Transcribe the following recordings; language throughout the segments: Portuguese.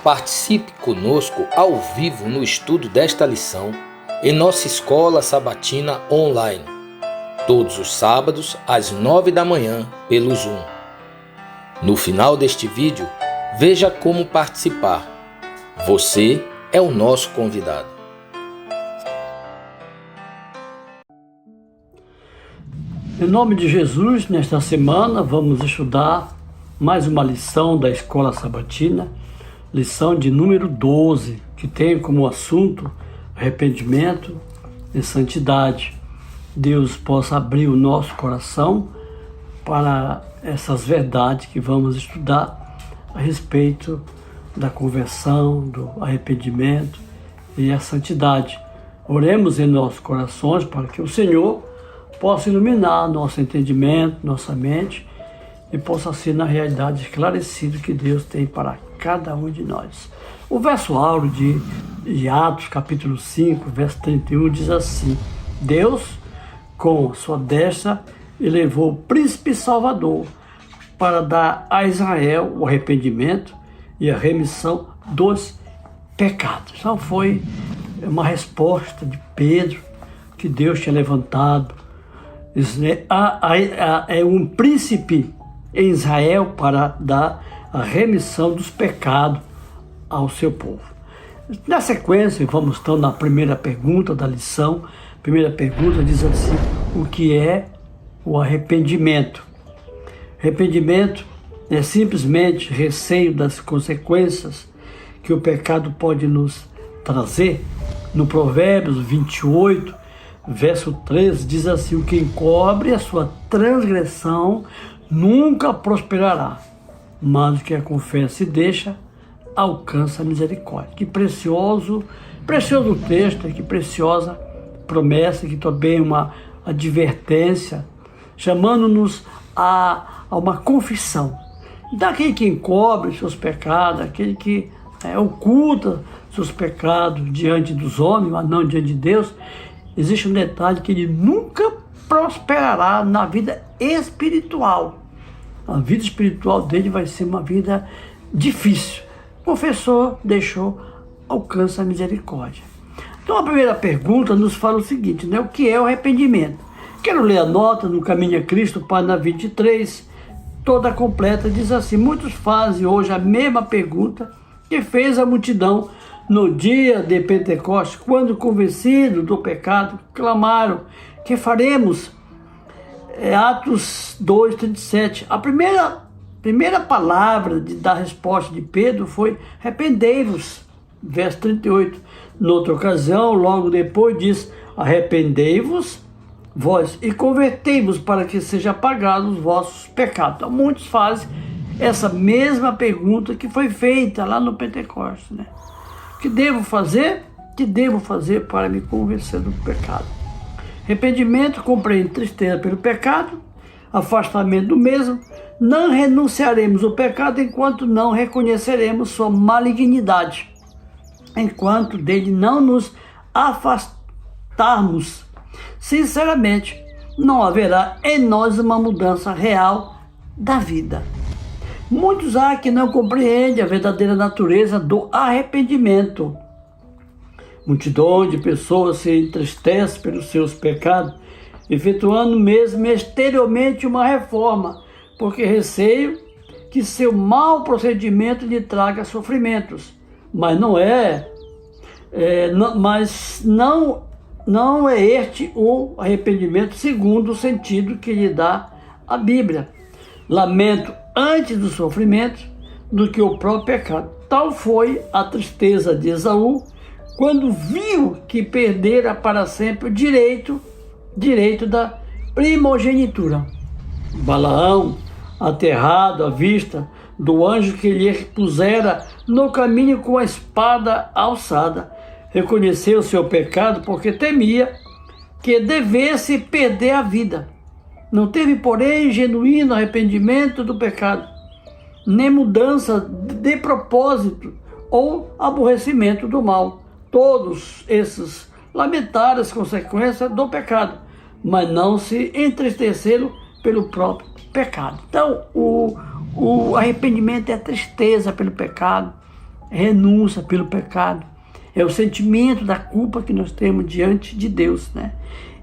Participe conosco ao vivo no estudo desta lição em nossa escola sabatina online, todos os sábados às 9 da manhã pelo Zoom. No final deste vídeo, veja como participar. Você é o nosso convidado. Em nome de Jesus, nesta semana vamos estudar mais uma lição da Escola Sabatina, lição de número 12, que tem como assunto arrependimento e santidade. Deus possa abrir o nosso coração para essas verdades que vamos estudar a respeito da conversão, do arrependimento e a santidade. Oremos em nossos corações para que o Senhor possa iluminar nosso entendimento, nossa mente, e possa ser na realidade esclarecido que Deus tem para cada um de nós. O verso áureo de Atos, capítulo 5, verso 31, diz assim: Deus, com sua destra, elevou o príncipe Salvador para dar a Israel o arrependimento e a remissão dos pecados. Então foi uma resposta de Pedro, que Deus tinha levantado é um príncipe em Israel para dar a remissão dos pecados ao seu povo. Na sequência, vamos então na primeira pergunta da lição. A primeira pergunta diz assim: o que é o arrependimento? Arrependimento é simplesmente receio das consequências que o pecado pode nos trazer. No Provérbios 28, verso 13, diz assim: o que encobre a sua transgressão nunca prosperará, mas o que a confessa e deixa alcança a misericórdia. Que precioso texto, que preciosa promessa, que também é uma advertência, chamando-nos a uma confissão. Daquele que encobre seus pecados, aquele que oculta seus pecados diante dos homens, mas não diante de Deus, existe um detalhe: que ele nunca prosperará na vida espiritual. A vida espiritual dele vai ser uma vida difícil. Confessou, deixou, alcança a misericórdia. Então a primeira pergunta nos fala o seguinte, o que é o arrependimento? Quero ler a nota no Caminho a Cristo, página 23, toda completa, diz assim: muitos fazem hoje a mesma pergunta que fez a multidão no dia de Pentecostes, quando, convencidos do pecado, clamaram: que faremos? Atos 2, 37. A primeira palavra da resposta de Pedro foi: arrependei-vos, verso 38. Noutra ocasião, logo depois, diz: arrependei-vos vós e convertei-vos para que sejam apagados os vossos pecados. Então, muitos fazem essa mesma pergunta que foi feita lá no Pentecostes, O que devo fazer? O que devo fazer para me convencer do pecado? Arrependimento compreende tristeza pelo pecado, afastamento do mesmo. Não renunciaremos ao pecado enquanto não reconheceremos sua malignidade, enquanto dele não nos afastarmos. Sinceramente, não haverá em nós uma mudança real da vida. Muitos há que não compreendem a verdadeira natureza do arrependimento. Multidões de pessoas se entristecem pelos seus pecados, efetuando mesmo exteriormente uma reforma, porque receio que seu mau procedimento lhe traga sofrimentos. Mas não é este o arrependimento segundo o sentido que lhe dá a Bíblia. Lamento antes do sofrimento do que o próprio pecado. Tal foi a tristeza de Esaú quando viu que perdera para sempre o direito da primogenitura. Balaão, aterrado à vista do anjo que lhe pusera no caminho com a espada alçada, reconheceu seu pecado porque temia que devesse perder a vida. Não teve, porém, genuíno arrependimento do pecado, nem mudança de propósito ou aborrecimento do mal. Todos esses lamentaram as consequências do pecado, mas não se entristeceram pelo próprio pecado. Então, o arrependimento é a tristeza pelo pecado, renúncia pelo pecado, é o sentimento da culpa que nós temos diante de Deus, né?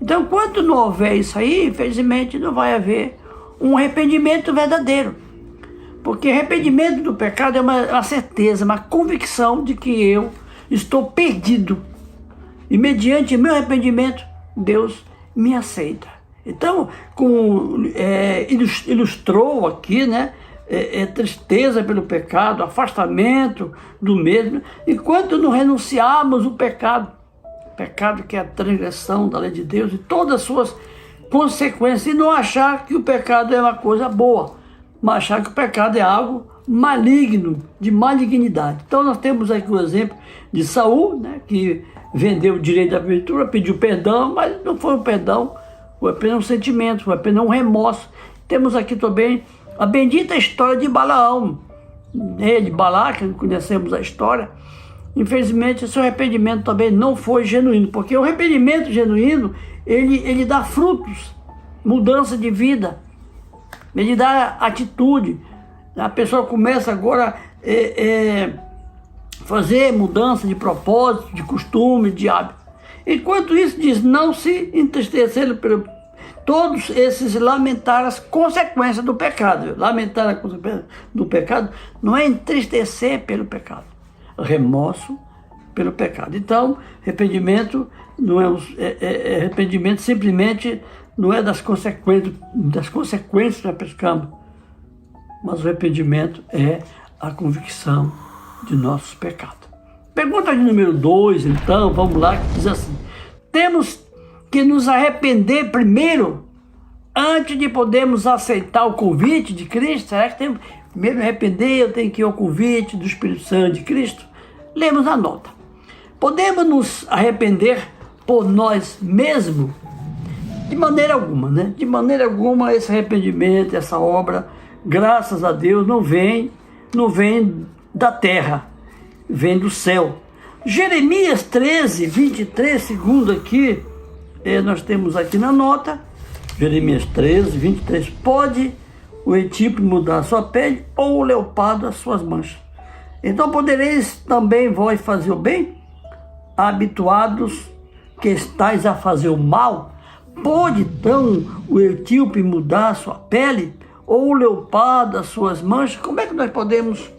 Então, enquanto não houver isso aí, infelizmente não vai haver um arrependimento verdadeiro. Porque arrependimento do pecado é uma certeza, uma convicção de que eu estou perdido. E mediante meu arrependimento, Deus me aceita. Então, ilustrou aqui, né? Tristeza pelo pecado, afastamento do mesmo, enquanto não renunciarmos o pecado que é a transgressão da lei de Deus e todas as suas consequências, e não achar que o pecado é uma coisa boa, mas achar que o pecado é algo maligno, de malignidade. Então nós temos aqui o exemplo de Saul, né, que vendeu o direito da aventura, pediu perdão, mas não foi um perdão, foi apenas um sentimento, foi apenas um remorso. Temos aqui também a bendita história de Balaão, de Balaque, conhecemos a história. Infelizmente, seu arrependimento também não foi genuíno, porque o arrependimento genuíno, ele dá frutos, mudança de vida, ele dá atitude. A pessoa começa agora a fazer mudança de propósito, de costume, de hábito. Enquanto isso, diz, não se entristecer pelo... Todos esses lamentar as consequências do pecado. Lamentar as consequências do pecado não é entristecer pelo pecado, remorso pelo pecado. Então, arrependimento não arrependimento simplesmente não é das consequências da pescamos, mas o arrependimento é a convicção de nossos pecados. Pergunta de número 2, então, vamos lá, que diz assim: temos que nos arrepender primeiro, antes de podermos aceitar o convite de Cristo? Será que temos primeiro me arrepender, eu tenho que ir ao convite do Espírito Santo de Cristo? Lemos a nota. Podemos nos arrepender por nós mesmos? De maneira alguma, né? De maneira alguma esse arrependimento, essa obra, graças a Deus, não vem da terra, vem do céu. Jeremias 13, 23, segundo aqui, nós temos aqui na nota, Jeremias 13, 23, pode o etíope mudar a sua pele ou o leopardo as suas manchas. Então podereis também vós fazer o bem, habituados que estáis a fazer o mal? Pode então o etíope mudar a sua pele ou o leopardo as suas manchas? Como é que nós podemos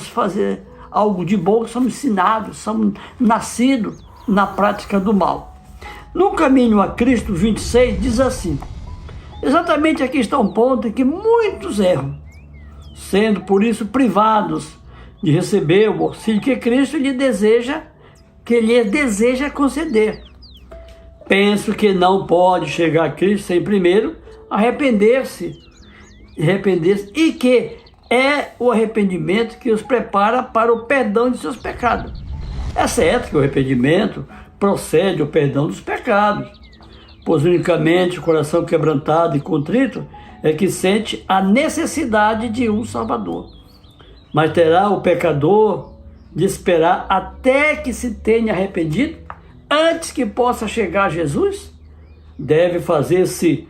fazer algo de bom? Somos ensinados, somos nascidos na prática do mal. No caminho a Cristo 26 diz assim: exatamente aqui está um ponto em que muitos erram, sendo por isso privados de receber o auxílio que Cristo lhe deseja conceder. Penso que não pode chegar a Cristo sem primeiro arrepender-se, e que é o arrependimento que os prepara para o perdão de seus pecados. É certo que o arrependimento procede ao perdão dos pecados, pois unicamente o coração quebrantado e contrito é que sente a necessidade de um Salvador. Mas terá o pecador de esperar até que se tenha arrependido, antes que possa chegar a Jesus? Deve fazer-se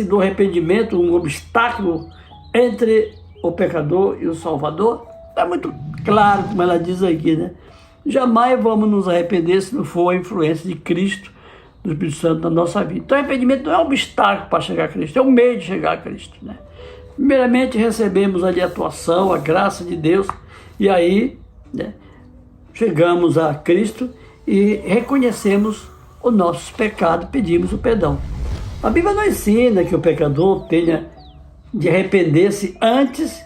do arrependimento um obstáculo entre o pecador e o Salvador? É muito claro como ela diz aqui, né? Jamais vamos nos arrepender se não for a influência de Cristo, do Espírito Santo na nossa vida. Então, arrependimento não é um obstáculo para chegar a Cristo, é um meio de chegar a Cristo, né? Primeiramente, recebemos ali a atuação, a graça de Deus, e aí, né, chegamos a Cristo e reconhecemos os nossos pecados, pedimos o perdão. A Bíblia não ensina que o pecador tenha de arrepender-se antes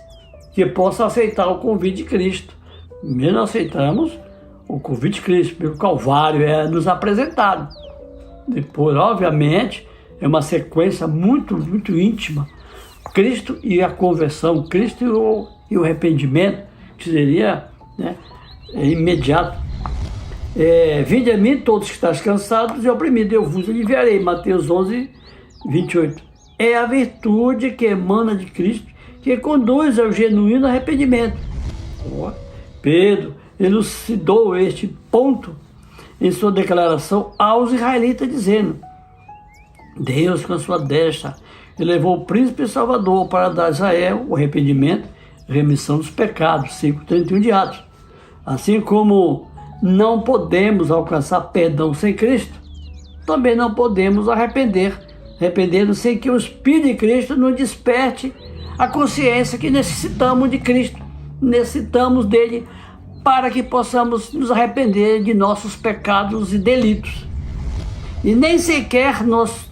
que possa aceitar o convite de Cristo. Primeiro aceitamos o convite de Cristo, pelo Calvário é nos apresentado. Depois, obviamente, é uma sequência muito, muito íntima. Cristo e a conversão, Cristo e o arrependimento, que seria, né, imediato. Vinde a mim todos que estáis cansados e oprimidos, eu vos aliviarei. Mateus 11, 28. É a virtude que emana de Cristo que conduz ao genuíno arrependimento. Pedro elucidou este ponto em sua declaração aos israelitas, dizendo: Deus, com a sua destra, elevou o príncipe Salvador para dar a Israel o arrependimento remissão dos pecados, 5:31 de Atos. Assim como não podemos alcançar perdão sem Cristo, também não podemos arrependendo sem que o Espírito de Cristo nos desperte a consciência que necessitamos de Cristo, necessitamos dele para que possamos nos arrepender de nossos pecados e delitos. E nem sequer nos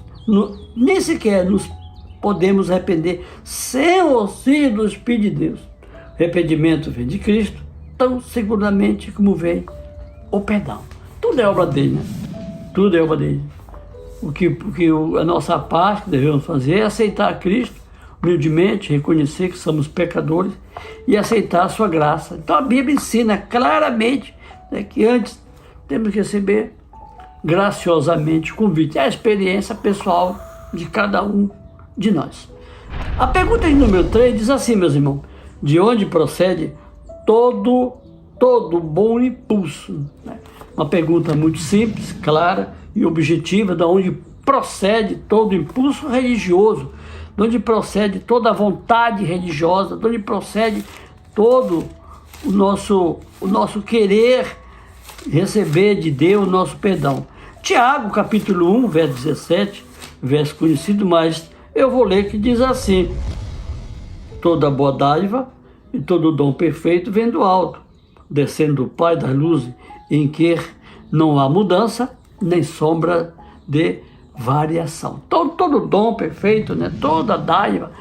podemos arrepender sem o auxílio do Espírito de Deus. O arrependimento vem de Cristo, tão seguramente como vem o perdão. Tudo é obra dele, né? Tudo é obra dele. A nossa parte que devemos fazer é aceitar Cristo humildemente, reconhecer que somos pecadores e aceitar a sua graça. Então a Bíblia ensina claramente, né, que antes temos que receber graciosamente o convite. É a experiência pessoal de cada um de nós. A pergunta de número 3 diz assim, meus irmãos: de onde procede todo bom impulso? Uma pergunta muito simples, clara e objetiva, de onde procede todo impulso religioso, de onde procede toda a vontade religiosa, de onde procede todo o nosso querer receber de Deus o nosso perdão. Tiago, capítulo 1, verso 17, verso conhecido, mas eu vou ler, que diz assim: toda boa dádiva e todo dom perfeito vem do alto, descendo do Pai das luzes, em que não há mudança, nem sombra de variação. Todo dom perfeito, né? Toda dádiva,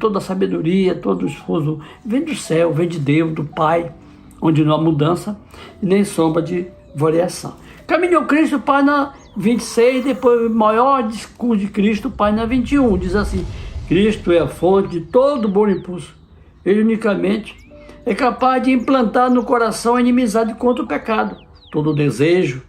toda sabedoria, todo esforço vem do céu, vem de Deus, do Pai, onde não há mudança e nem sombra de variação. Caminhou Cristo, página 26, depois o maior discurso de Cristo, página 21, diz assim: Cristo é a fonte de todo bom impulso. Ele unicamente é capaz de implantar no coração a inimizade contra o pecado. Todo desejo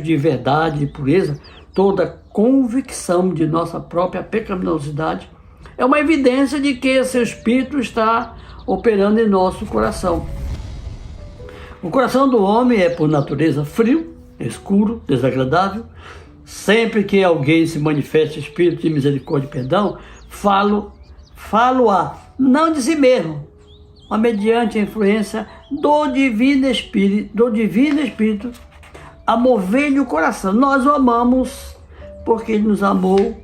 de verdade e pureza, toda convicção de nossa própria pecaminosidade é uma evidência de que seu Espírito está operando em nosso coração. O coração do homem é, por natureza, frio, escuro, desagradável. Sempre que alguém se manifesta espírito de misericórdia e perdão, falo-a, não de si mesmo, mas mediante a influência do Divino Espírito, a mover-lhe o coração. Nós o amamos porque ele nos amou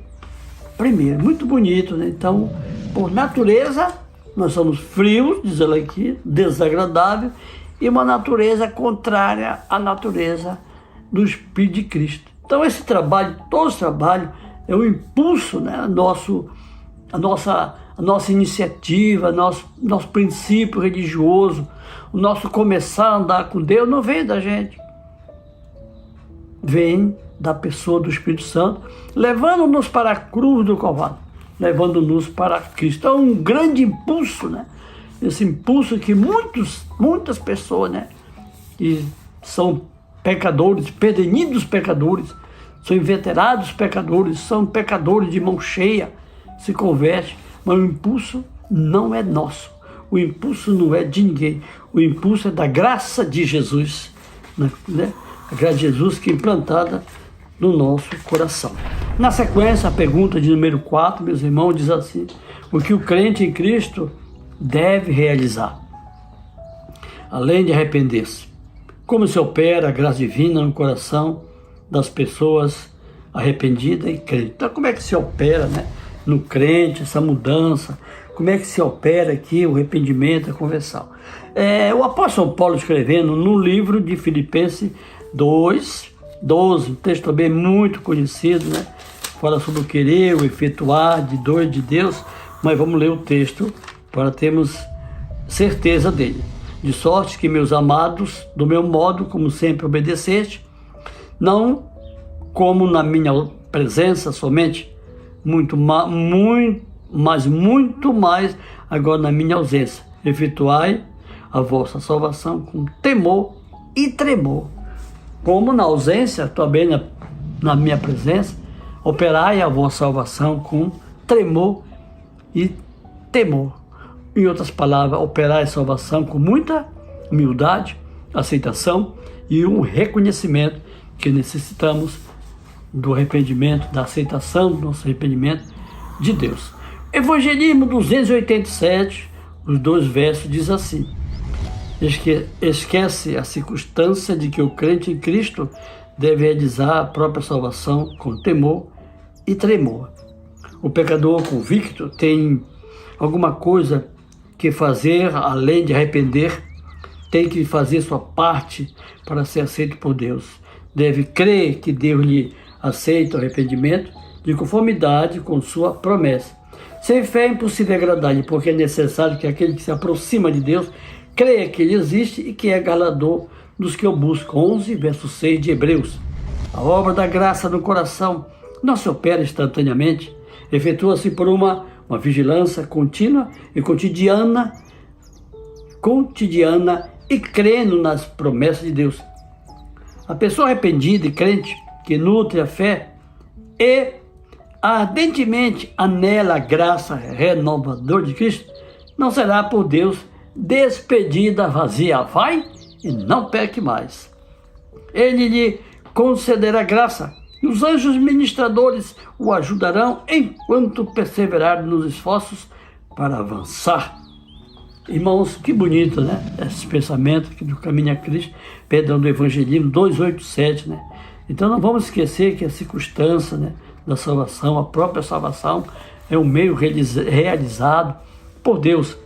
primeiro. Muito bonito, né? Então, por natureza, nós somos frios, diz ela aqui, desagradável, e uma natureza contrária à natureza do Espírito de Cristo. Então esse trabalho, todo esse trabalho, é um impulso, né? A nossa iniciativa, nosso princípio religioso, o nosso começar a andar com Deus não vem da gente. Vem da pessoa do Espírito Santo, levando-nos para a cruz do Calvário, levando-nos para Cristo. Então, um grande impulso, né? Esse impulso que muitas pessoas, né, que são pecadores, perdidos pecadores, são inveterados pecadores, são pecadores de mão cheia, se convertem, mas o impulso não é nosso, o impulso não é de ninguém, o impulso é da graça de Jesus, né? A graça de Jesus que é implantada no nosso coração. Na sequência, a pergunta de número 4, meus irmãos, diz assim: o que o crente em Cristo deve realizar, além de arrepender-se? Como se opera a graça divina no coração das pessoas arrependidas e crentes? Então, como é que se opera, né, no crente essa mudança? Como é que se opera aqui o arrependimento, a conversão? O apóstolo Paulo, escrevendo no livro de Filipenses 2:12, um texto também muito conhecido, né? Fala sobre o querer, o efetuar de Deus, mas vamos ler o texto para termos certeza dele. De sorte que, meus amados, do meu modo, como sempre obedeceste, não como na minha presença somente, mas muito mais agora na minha ausência. Efetuai a vossa salvação com temor e tremor. Como na ausência, também na minha presença, operai a vossa salvação com tremor e temor. Em outras palavras, operai a salvação com muita humildade, aceitação e um reconhecimento que necessitamos do arrependimento, da aceitação do nosso arrependimento de Deus. Evangelismo 287, os 2 versos diz assim: esquece a circunstância de que o crente em Cristo deve realizar a própria salvação com temor e tremor. O pecador convicto tem alguma coisa que fazer além de arrepender, tem que fazer sua parte para ser aceito por Deus. Deve crer que Deus lhe aceita o arrependimento de conformidade com sua promessa. Sem fé é impossível agradar-lhe, porque é necessário que aquele que se aproxima de Deus creia que Ele existe e que é galardoador dos que o buscam. 11, verso 6 de Hebreus. A obra da graça no coração não se opera instantaneamente, efetua-se por uma vigilância contínua e cotidiana e crendo nas promessas de Deus. A pessoa arrependida e crente que nutre a fé e ardentemente anela a graça renovadora de Cristo não será por Deus despedida vazia. Vai e não peque mais. Ele lhe concederá graça e os anjos ministradores o ajudarão enquanto perseverar nos esforços para avançar. Irmãos, que bonito, né? Esse pensamento aqui do caminho a Cristo, perdão, do Evangelismo 2:8-7, né? Então não vamos esquecer que a circunstância, né, da salvação, a própria salvação, é um meio realizado por Deus,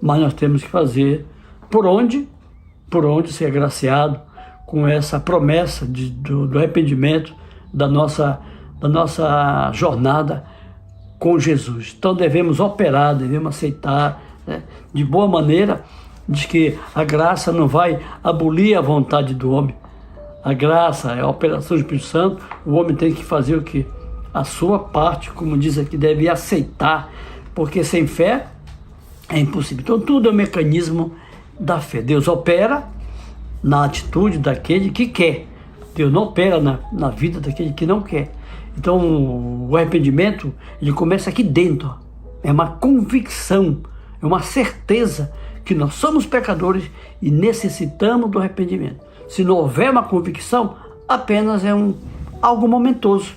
mas nós temos que fazer por onde ser agraciado com essa promessa do arrependimento da nossa jornada com Jesus. Então devemos operar, devemos aceitar, né, de boa maneira, de que a graça não vai abolir a vontade do homem. A graça é a operação do Espírito Santo, o homem tem que fazer o quê? A sua parte, como diz aqui, deve aceitar, porque sem fé é impossível. Então tudo é um mecanismo da fé. Deus opera na atitude daquele que quer. Deus não opera na vida daquele que não quer. Então o arrependimento, ele começa aqui dentro. É uma convicção, é uma certeza que nós somos pecadores e necessitamos do arrependimento. Se não houver uma convicção, apenas é algo momentoso,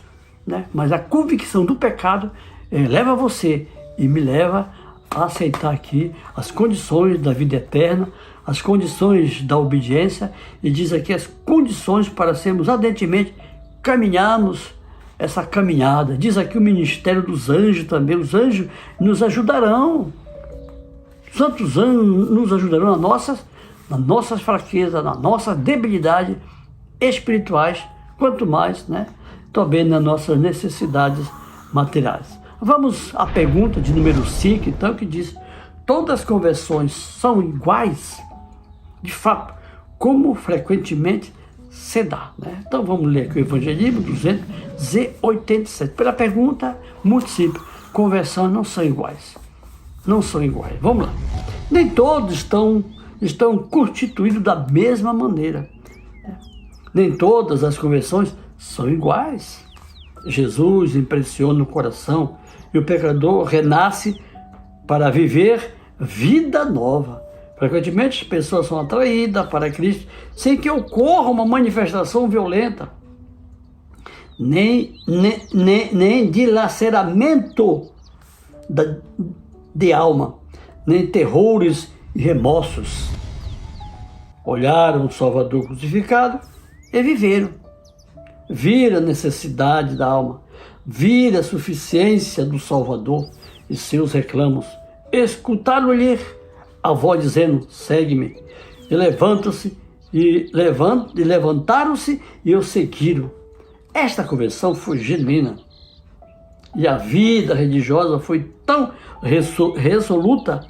né? Mas a convicção do pecado leva você e me leva a aceitar aqui as condições da vida eterna, as condições da obediência, e diz aqui as condições para sermos ardentemente caminharmos essa caminhada. Diz aqui o ministério dos anjos também. Os anjos nos ajudarão. Os santos anjos nos ajudarão nas nossas fraquezas, nas nossas debilidades espirituais, quanto mais, né, também nas nossas necessidades materiais. Vamos à pergunta de número 5, então, que diz: todas as conversões são iguais? De fato, como frequentemente se dá, né? Então vamos ler aqui o Evangelismo 287. Pela pergunta, muito simples: conversões não são iguais. Não são iguais. Vamos lá. Nem todos estão constituídos da mesma maneira. Nem todas as conversões são iguais. Jesus impressiona o coração e o pecador renasce para viver vida nova. Frequentemente as pessoas são atraídas para Cristo sem que ocorra uma manifestação violenta, nem dilaceramento de alma, nem terrores e remorsos. Olharam o Salvador crucificado e viveram. Viram a necessidade da alma, viram a suficiência do Salvador e seus reclamos. Escutaram-lhe a voz dizendo: segue-me. E levantaram-se e o seguiram. Esta conversão foi genuína. E a vida religiosa foi tão resoluta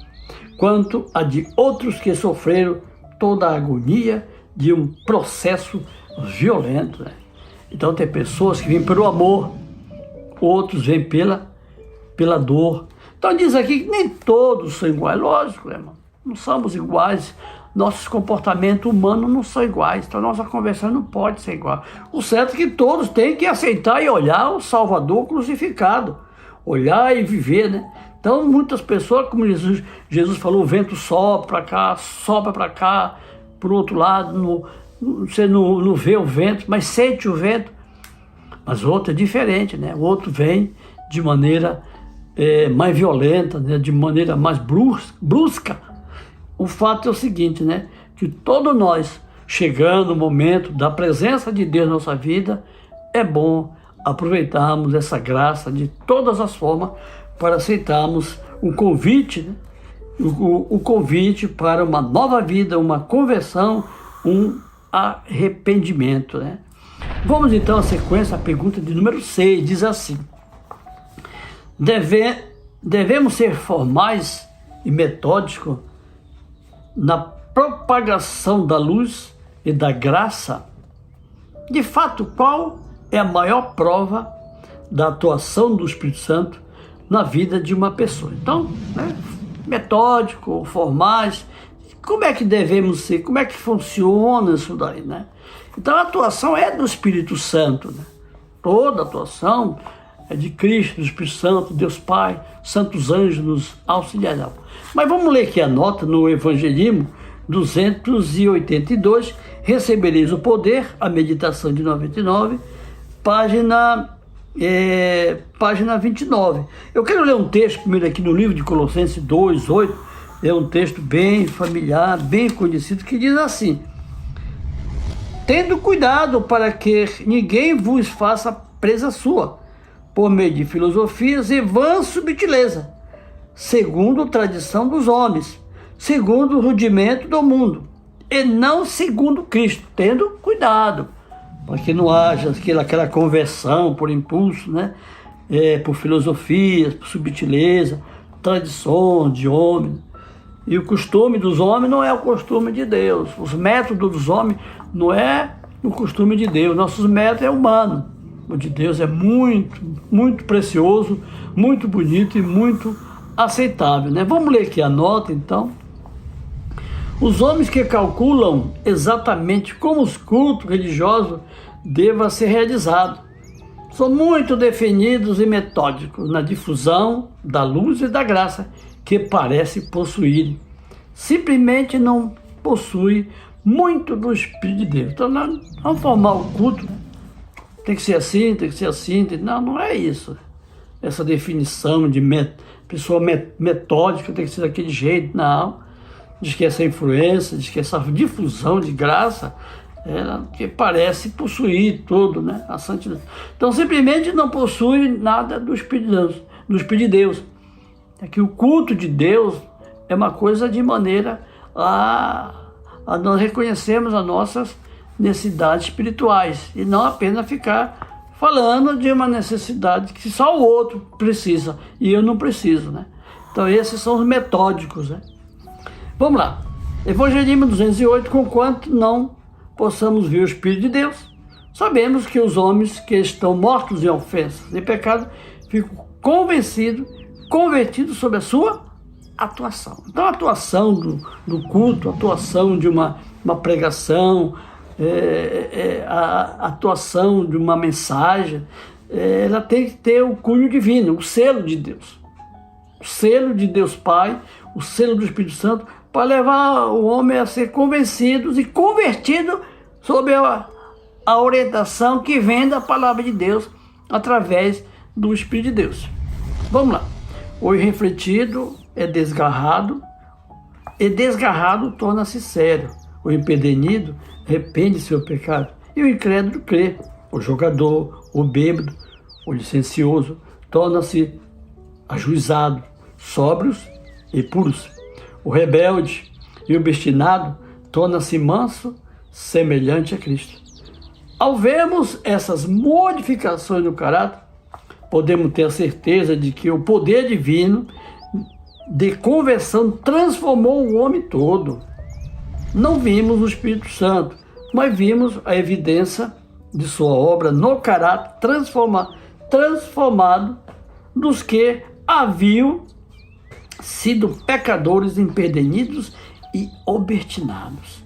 quanto a de outros que sofreram toda a agonia de um processo violento, né? Então tem pessoas que vêm pelo amor, outros vêm pela dor. Então diz aqui que nem todos são iguais. Lógico, né, irmão? Não somos iguais. Nossos comportamentos humanos não são iguais. Então nossa conversão não pode ser igual. O certo é que todos têm que aceitar e olhar o Salvador crucificado. Olhar e viver, né? Então muitas pessoas, como Jesus falou, o vento sopra para cá, por outro lado, você não vê o vento, mas sente o vento. Mas o outro é diferente, né? O outro vem de maneira mais violenta, né, de maneira mais brusca. O fato é o seguinte, né, que todos nós, chegando o momento da presença de Deus na nossa vida, é bom aproveitarmos essa graça de todas as formas para aceitarmos o convite, né, o convite para uma nova vida, uma conversão, um arrependimento, né? Vamos então à sequência, a pergunta de número 6, diz assim: devemos ser formais e metódicos na propagação da luz e da graça? De fato, qual é a maior prova da atuação do Espírito Santo na vida de uma pessoa? Então, né, metódico, formais, como é que devemos ser? Como é que funciona isso daí, né? Então a atuação é do Espírito Santo, né? Toda a atuação é de Cristo, do Espírito Santo, Deus Pai, santos anjos nos auxiliarão. Mas vamos ler aqui a nota no Evangelismo 282, recebereis o poder, a meditação de 99, página 29. Eu quero ler um texto primeiro aqui no livro de Colossenses 2:8, é um texto bem familiar, bem conhecido, que diz assim: tendo cuidado para que ninguém vos faça presa sua, por meio de filosofias e vã subtileza, segundo a tradição dos homens, segundo o rudimento do mundo, e não segundo Cristo, tendo cuidado, para que não haja aquela conversão por impulso, né? Por filosofias, por subtileza, tradições de homens. E o costume dos homens não é o costume de Deus. Os métodos dos homens não é o costume de Deus. Nossos métodos é humano. O de Deus é muito, muito precioso, muito bonito e muito aceitável, né? Vamos ler aqui a nota, então. Os homens que calculam exatamente como os cultos religiosos devam ser realizados são muito definidos e metódicos na difusão da luz e da graça que parece possuir. Simplesmente não possui muito do Espírito de Deus. Então, não vamos formar o culto, tem que ser assim, tem que ser assim. Não é isso. Essa definição de pessoa metódica tem que ser daquele jeito, não. Diz que essa influência, diz que essa difusão de graça, ela que parece possuir tudo, né? A santidade. Então, simplesmente não possui nada do Espírito de Deus. É que o culto de Deus é uma coisa de maneira a nós reconhecermos as nossas necessidades espirituais e não apenas ficar falando de uma necessidade que só o outro precisa e eu não preciso, né? Então esses são os metódicos, né? Vamos lá. Evangelismo 208, conquanto não possamos ver o Espírito de Deus, sabemos que os homens que estão mortos em ofensas e pecado ficam convertidos sobre a sua atuação. Então a atuação do culto, a atuação de uma pregação, a atuação de uma mensagem, ela tem que ter o cunho divino, o selo de Deus. O selo de Deus Pai, o selo do Espírito Santo, para levar o homem a ser convencido e convertido sob a orientação que vem da palavra de Deus através do Espírito de Deus. Vamos lá. O irrefletido é desgarrado, e desgarrado torna-se sério. O empedernido arrepende seu pecado, e o incrédulo crê. O jogador, o bêbado, o licencioso torna-se ajuizado, sóbrios e puros. O rebelde e o obstinado torna-se manso, semelhante a Cristo. Ao vermos essas modificações no caráter, podemos ter a certeza de que o poder divino de conversão transformou o homem todo. Não vimos o Espírito Santo, mas vimos a evidência de sua obra no caráter transformado dos que haviam sido pecadores empedernidos e obstinados.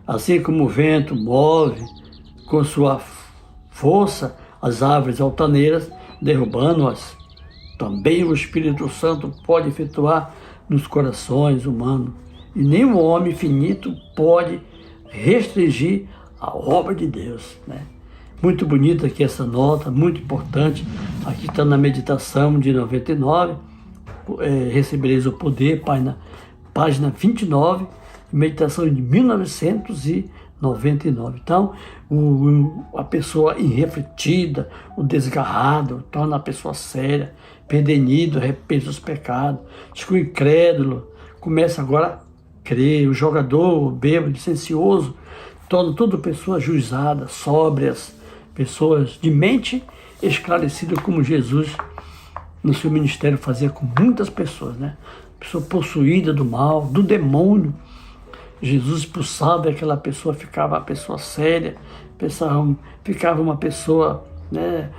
Assim como o vento move com sua força as árvores altaneiras, derrubando-as, também o Espírito Santo pode efetuar nos corações humanos, e nenhum homem finito pode restringir a obra de Deus, né? Muito bonita aqui essa nota, muito importante. Aqui está na meditação de 99, recebereis o poder, página 29, meditação de 1999. Então, a pessoa irrefletida, o desgarrado, torna a pessoa séria, perdenido, arrepende dos pecados. Diz que o incrédulo começa agora a crer, o jogador, o bêbado, licencioso, torna tudo pessoas juizadas, sóbrias, pessoas de mente esclarecida, como Jesus no seu ministério fazia com muitas pessoas, né? Pessoa possuída do mal, do demônio. Jesus expulsava aquela pessoa, ficava a pessoa séria, ficava uma pessoa, né,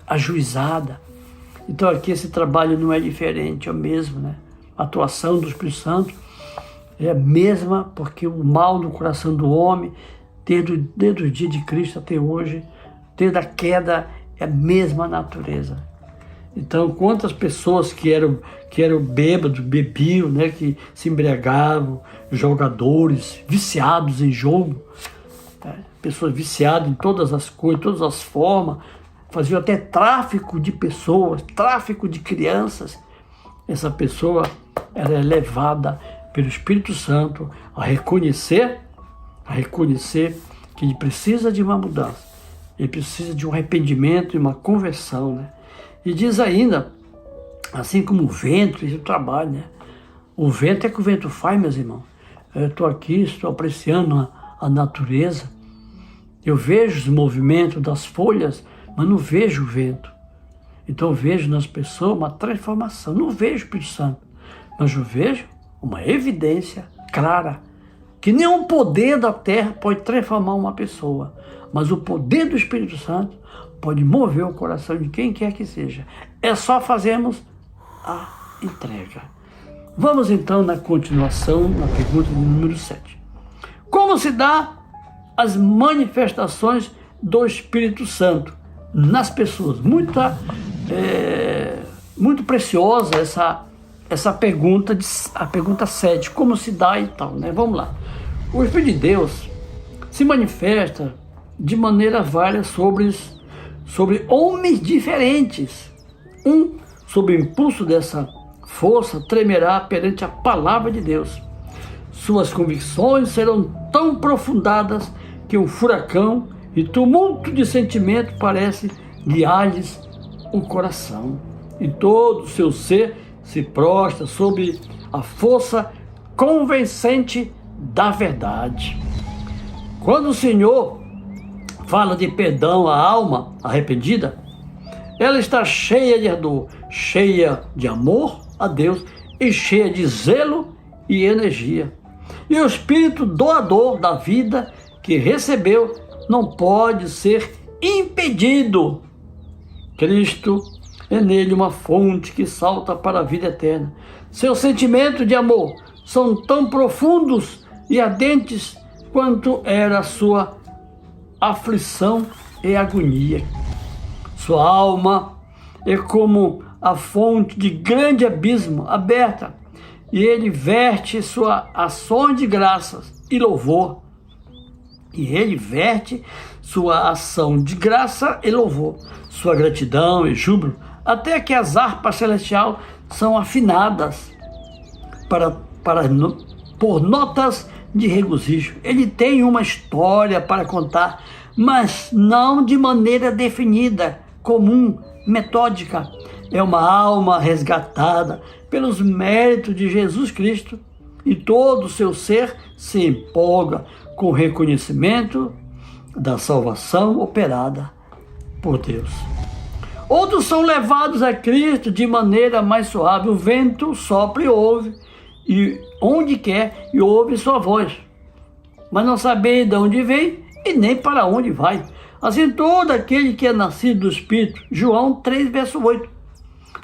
ajuizada. Então aqui esse trabalho não é diferente, é o mesmo, né? A atuação do Espírito Santo é a mesma, porque o mal no coração do homem, desde o dia de Cristo até hoje, desde a queda, é a mesma natureza. Então, quantas pessoas que eram bêbados, bebiam, né, que se embriagavam, jogadores, viciados em jogo, né, pessoas viciadas em todas as coisas, todas as formas, faziam até tráfico de pessoas, tráfico de crianças. Essa pessoa era levada pelo Espírito Santo a reconhecer que ele precisa de uma mudança, ele precisa de um arrependimento e uma conversão, né? E diz ainda, assim como o vento, esse trabalho, né? O vento é que o vento faz, meus irmãos. Eu estou aqui, estou apreciando a natureza, eu vejo os movimentos das folhas, mas não vejo o vento. Então eu vejo nas pessoas uma transformação, não vejo o Espírito Santo, mas eu vejo uma evidência clara, que nenhum poder da terra pode transformar uma pessoa, mas o poder do Espírito Santo pode mover o coração de quem quer que seja. É só fazermos a entrega. Vamos então na continuação, na pergunta número 7. Como se dá as manifestações do Espírito Santo nas pessoas? Muito preciosa essa pergunta, a pergunta 7, como se dá e tal, né? Vamos lá. O Espírito de Deus se manifesta de maneira várias sobre homens diferentes. Sob o impulso dessa força, tremerá perante a palavra de Deus. Suas convicções serão tão profundadas que um furacão e tumulto de sentimento parece guiar-lhes o coração. E todo o seu ser se prostra sob a força convencente da verdade. Quando o Senhor fala de perdão à alma arrependida, ela está cheia de ardor, cheia de amor a Deus e cheia de zelo e energia. E o espírito doador da vida que recebeu não pode ser impedido. Cristo é nele uma fonte que salta para a vida eterna. Seus sentimentos de amor são tão profundos e ardentes quanto era a sua aflição e agonia. Sua alma é como a fonte de grande abismo aberta, e ele verte sua ação de graças e louvor. Sua gratidão e júbilo, até que as harpas celestiais são afinadas por notas de regozijo. Ele tem uma história para contar, mas não de maneira definida, comum, metódica. É uma alma resgatada pelos méritos de Jesus Cristo, e todo o seu ser se empolga com o reconhecimento da salvação operada por Deus. Outros são levados a Cristo de maneira mais suave. O vento sopra e ouve, e onde quer, e ouve sua voz, mas não sabe de onde vem e nem para onde vai. Assim todo aquele que é nascido do Espírito, João 3, verso 8,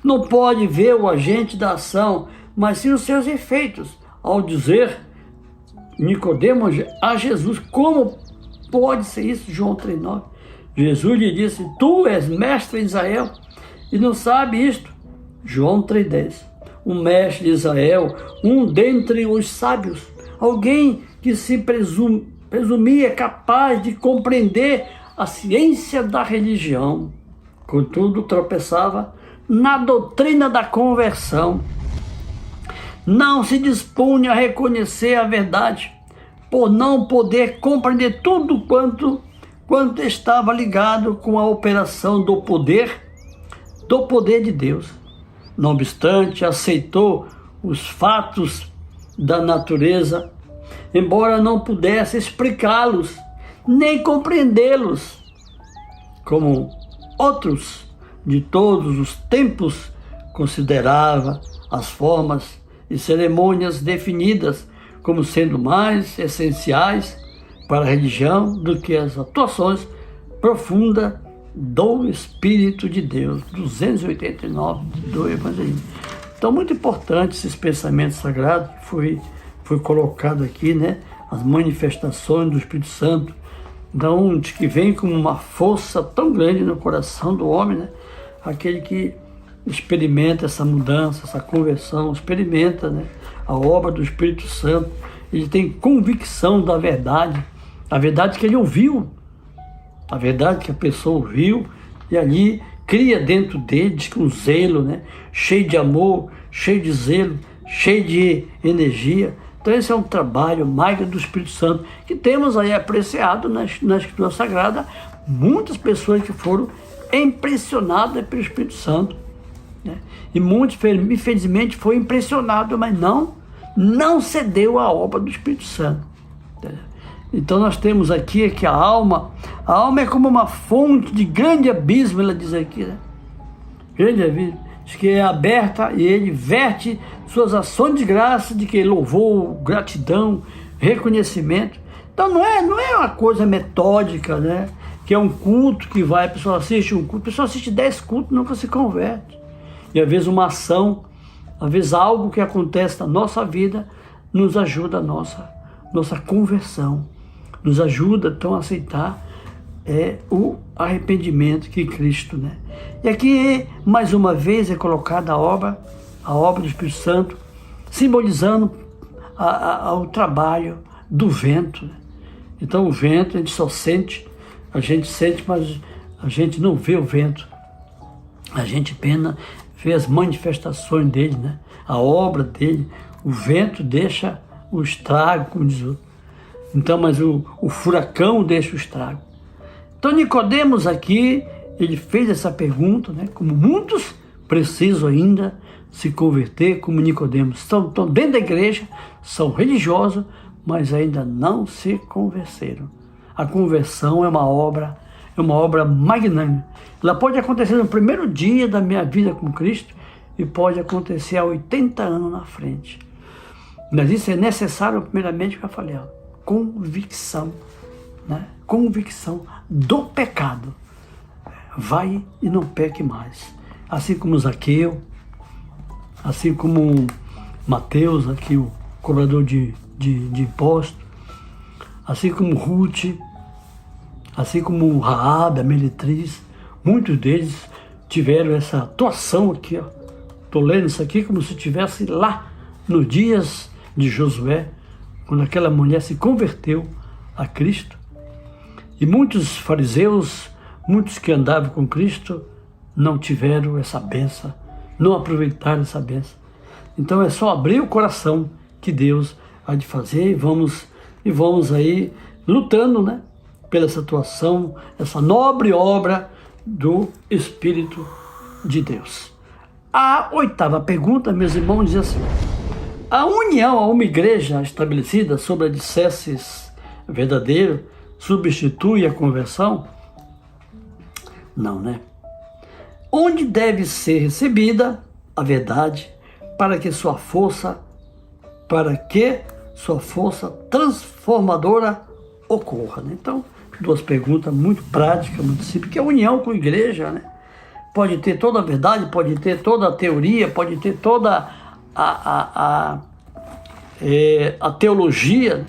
não pode ver o agente da ação, mas sim os seus efeitos. Ao dizer Nicodemo a Jesus, como pode ser isso? João 3,9. Jesus lhe disse, tu és mestre de Israel e não sabe isto? João 3,10. Um mestre de Israel, um dentre os sábios, alguém que se presumia capaz de compreender a ciência da religião. Contudo, tropeçava na doutrina da conversão. Não se dispunha a reconhecer a verdade, por não poder compreender tudo quanto estava ligado com a operação do poder de Deus. Não obstante, aceitou os fatos da natureza, embora não pudesse explicá-los, nem compreendê-los, como outros de todos os tempos considerava as formas e cerimônias definidas como sendo mais essenciais para a religião do que as atuações profundas do Espírito de Deus, 289 do Evangelho. Então, muito importante esses pensamentos sagrados que foi colocado aqui, né? As manifestações do Espírito Santo, então, que vem com uma força tão grande no coração do homem, né? Aquele que experimenta essa mudança, essa conversão, experimenta, né, a obra do Espírito Santo, ele tem convicção da verdade, a verdade que ele ouviu, a verdade que a pessoa ouviu, e ali cria dentro dele um zelo, né, cheio de amor, cheio de zelo, cheio de energia. Então esse é um trabalho mágico do Espírito Santo, que temos aí apreciado na Escritura Sagrada, muitas pessoas que foram impressionadas pelo Espírito Santo, né? E muitos, infelizmente, foi impressionado, mas não cedeu à obra do Espírito Santo. Então nós temos aqui que a alma é como uma fonte de grande abismo, ela diz aqui, né? Grande abismo, diz que é aberta e ele verte suas ações de graça, de que louvor, gratidão, reconhecimento. Então não é uma coisa metódica, né? Que é um culto que vai, a pessoa assiste um culto, a pessoa assiste 10 cultos e nunca se converte. E às vezes uma ação, às vezes algo que acontece na nossa vida nos ajuda a nossa conversão, nos ajuda então a aceitar o arrependimento que Cristo, né? E aqui, mais uma vez, é colocada a obra do Espírito Santo, simbolizando o trabalho do vento, né? Então o vento a gente só sente, mas a gente não vê o vento, a gente apenas vê as manifestações dele, né? A obra dele. O vento deixa o estrago, como diz o outro. Então, mas o furacão deixa o estrago. Então Nicodemos aqui, ele fez essa pergunta, né? Como muitos precisam ainda se converter, como Nicodemos. Estão dentro da igreja, são religiosos, mas ainda não se converteram. A conversão é uma obra magnânima. Ela pode acontecer no primeiro dia da minha vida com Cristo e pode acontecer há 80 anos na frente. Mas isso é necessário, primeiramente, que eu falei, convicção, né? Convicção do pecado. Vai e não peque mais. Assim como Zaqueu, assim como Mateus, aqui o cobrador de impostos, assim como Ruth, assim como Raabe, a meretriz, muitos deles tiveram essa atuação aqui, ó. Estou lendo isso aqui como se estivesse lá nos dias de Josué, quando aquela mulher se converteu a Cristo. E muitos fariseus, muitos que andavam com Cristo, não tiveram essa bênção, não aproveitaram essa bênção. Então é só abrir o coração que Deus há de fazer, e vamos aí lutando, né, pela situação, essa nobre obra do Espírito de Deus. A 8ª pergunta, meus irmãos, diz assim: a união a uma igreja estabelecida sobre alicerces verdadeiros substitui a conversão? Não, né? Onde deve ser recebida a verdade para que sua força transformadora ocorra, né? Então, 2 perguntas muito práticas, muito simples, que é a união com a igreja, né? Pode ter toda a verdade, pode ter toda a teoria, pode ter toda a teologia.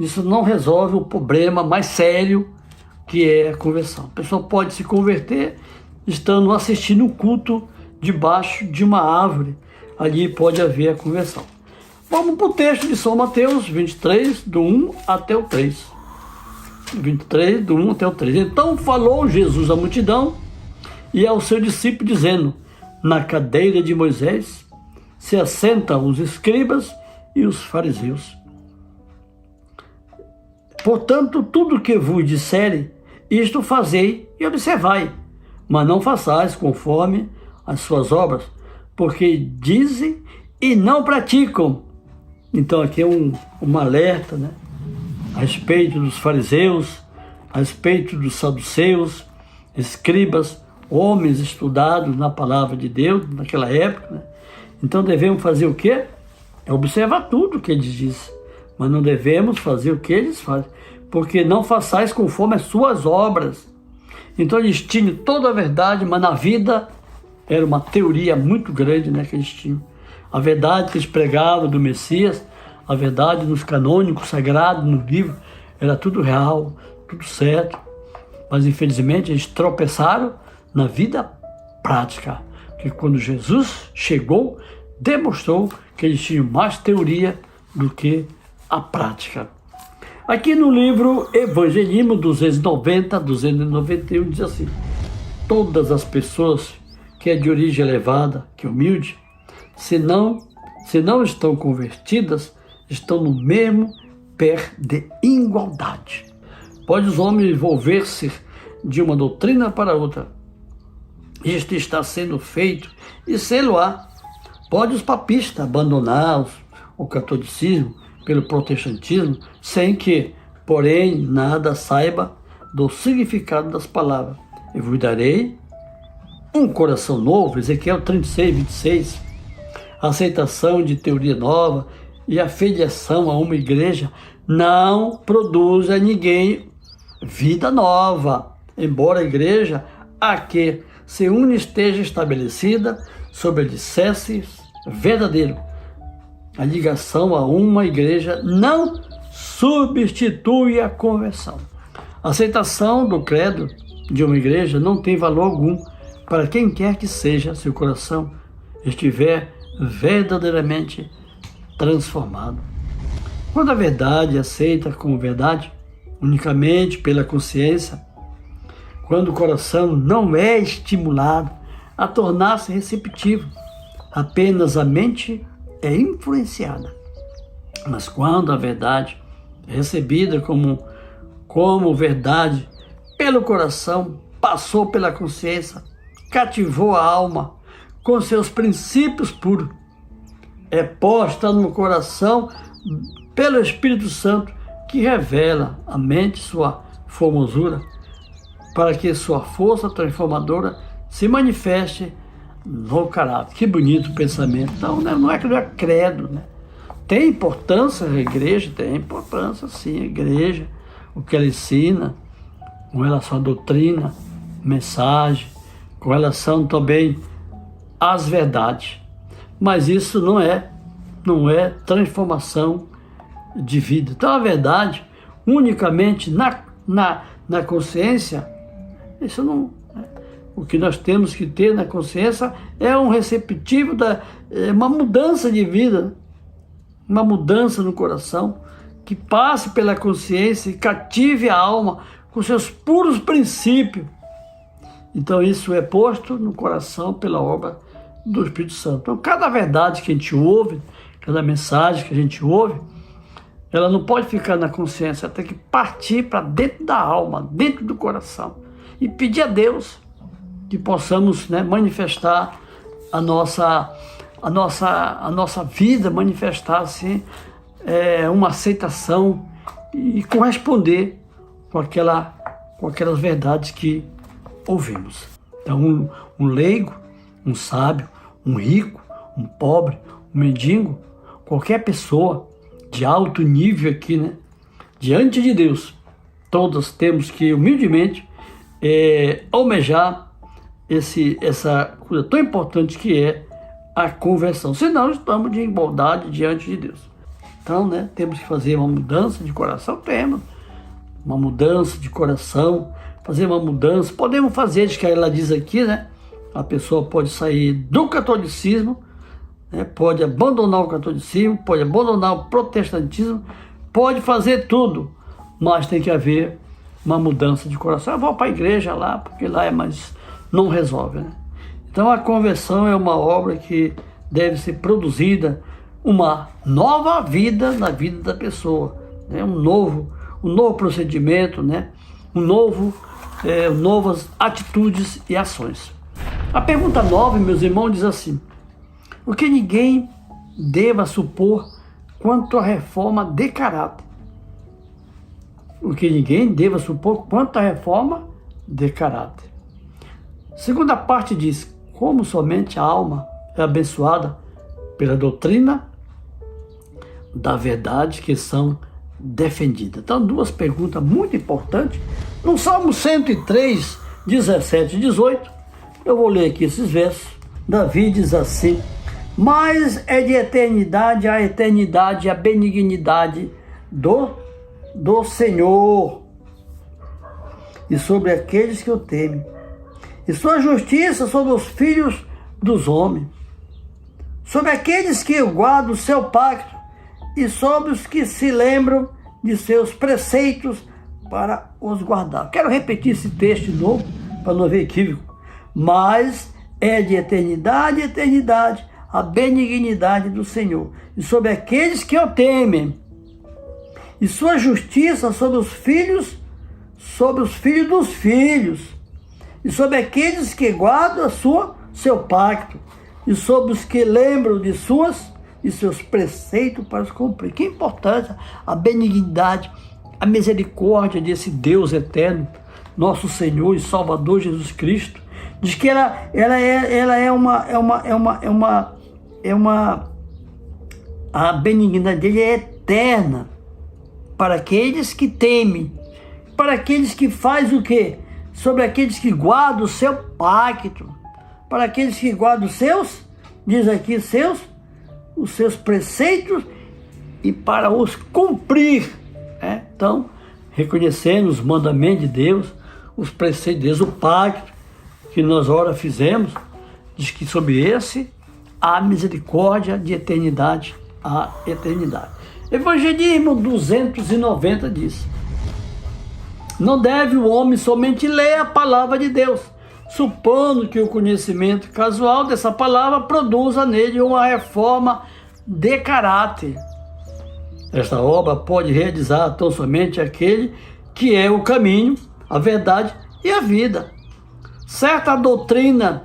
Isso não resolve o problema mais sério, que é a conversão. A pessoa pode se converter estando assistindo um culto debaixo de uma árvore. Ali pode haver a conversão. Vamos para o texto de São Mateus 23, do 1 até o 3. 23, do 1 até o 3. Então falou Jesus à multidão e ao seu discípulo, dizendo: na cadeira de Moisés se assentam os escribas e os fariseus. Portanto, tudo que vos disserem, isto fazei e observai, mas não façais conforme as suas obras, porque dizem e não praticam. Então aqui é um alerta, né? A respeito dos fariseus, a respeito dos saduceus, escribas, homens estudados na palavra de Deus naquela época, né? Então devemos fazer o quê? É observar tudo o que eles dizem, mas não devemos fazer o que eles fazem, porque não façais conforme as suas obras. Então eles tinham toda a verdade, mas na vida era uma teoria muito grande, né, que eles tinham. A verdade que eles pregavam do Messias, a verdade nos canônicos sagrados, no livro, era tudo real, tudo certo. Mas infelizmente eles tropeçaram na vida prática, que quando Jesus chegou, demonstrou que eles tinham mais teoria do que a prática. Aqui no livro Evangelismo 290, 291, diz assim: todas as pessoas que é de origem elevada, que é humilde, se não estão convertidas, estão no mesmo pé de igualdade. Pode os homens envolver-se de uma doutrina para outra. Isto está sendo feito e sê-lo-á. Pode os papistas abandonar o catolicismo pelo protestantismo, sem que, porém, nada saiba do significado das palavras. Eu vos darei um coração novo, Ezequiel 36, 26, a aceitação de teoria nova e a filiação a uma igreja não produz a ninguém vida nova, embora a igreja a que se une esteja estabelecida sobre alicerces verdadeiro. A ligação a uma igreja não substitui a conversão. A aceitação do credo de uma igreja não tem valor algum para quem quer que seja seu coração estiver verdadeiramente transformado. Quando a verdade é aceita como verdade, unicamente pela consciência, quando o coração não é estimulado a tornar-se receptivo, apenas a mente é influenciada. Mas quando a verdade é recebida como verdade pelo coração, passou pela consciência, cativou a alma com seus princípios puros, é posta no coração pelo Espírito Santo, que revela à mente sua formosura, para que sua força transformadora se manifeste no caráter. Que bonito pensamento. Então, não é que não é credo, né? Tem importância a igreja? Tem importância, sim, a igreja, o que ela ensina, com relação à doutrina, mensagem, com relação também às verdades. Mas isso não é transformação de vida. Então, a verdade, unicamente na consciência, isso não... O que nós temos que ter na consciência é um receptivo, uma mudança de vida, uma mudança no coração, que passe pela consciência e cative a alma com seus puros princípios. Então isso é posto no coração pela obra do Espírito Santo. Então cada verdade que a gente ouve, cada mensagem que a gente ouve, ela não pode ficar na consciência, ela tem que partir para dentro da alma, dentro do coração, e pedir a Deus que possamos, né, manifestar a nossa vida, manifestar assim, uma aceitação e corresponder com aquelas verdades que ouvimos. Então, um leigo, um sábio, um rico, um pobre, um mendigo, qualquer pessoa de alto nível aqui, né, diante de Deus, todos temos que humildemente almejar essa coisa tão importante que é a conversão. Senão estamos de igualdade diante de Deus. Então, né, temos que fazer uma mudança de coração, temos uma mudança de coração, fazer uma mudança, podemos fazer, que ela diz aqui, né, a pessoa pode sair do catolicismo, né, pode abandonar o catolicismo, pode abandonar o protestantismo, pode fazer tudo, mas tem que haver uma mudança de coração. Eu vou para a igreja lá, porque lá é mais... não resolve, né? Então a conversão é uma obra que deve ser produzida, uma nova vida na vida da pessoa, né? um novo procedimento, né? Novas atitudes e ações. A pergunta 9, meus irmãos, diz assim: o que ninguém deva supor quanto à reforma de caráter. O que ninguém deva supor quanto à reforma de caráter. Segunda parte diz: como somente a alma é abençoada pela doutrina da verdade que são defendidas. Então, duas perguntas muito importantes. No Salmo 103, 17 e 18, eu vou ler aqui esses versos. Davi diz assim: mas é de eternidade a eternidade a benignidade do Senhor e sobre aqueles que o temem, e sua justiça sobre os filhos dos homens, sobre aqueles que guardam o seu pacto e sobre os que se lembram de seus preceitos para os guardar. Quero repetir esse texto de novo para não haver equívoco. Mas é de eternidade a eternidade a benignidade do Senhor e sobre aqueles que o temem, e sua justiça sobre os filhos dos filhos, e sobre aqueles que guardam seu pacto, e sobre os que lembram de seus preceitos para os cumprir. Que importância a benignidade, a misericórdia desse Deus eterno, nosso Senhor e Salvador Jesus Cristo. Diz que a benignidade dele é eterna para aqueles que temem, para aqueles que fazem o quê? Sobre aqueles que guardam o seu pacto, para aqueles que guardam diz aqui, os seus preceitos e para os cumprir. Né? Então, reconhecendo os mandamentos de Deus, os preceitos de Deus, o pacto que nós ora fizemos, diz que sobre esse há misericórdia de eternidade a eternidade. Evangelismo 290 diz: não deve o homem somente ler a palavra de Deus, supondo que o conhecimento casual dessa palavra produza nele uma reforma de caráter. Esta obra pode realizar tão somente aquele que é o caminho, a verdade e a vida. Certa doutrina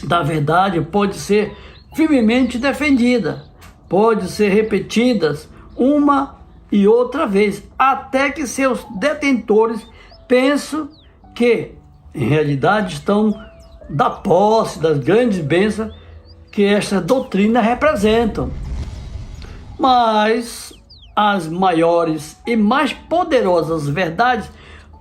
da verdade pode ser firmemente defendida, pode ser repetida uma e outra vez, até que seus detentores pensem que, em realidade, estão da posse das grandes bênçãos que esta doutrina representam. Mas as maiores e mais poderosas verdades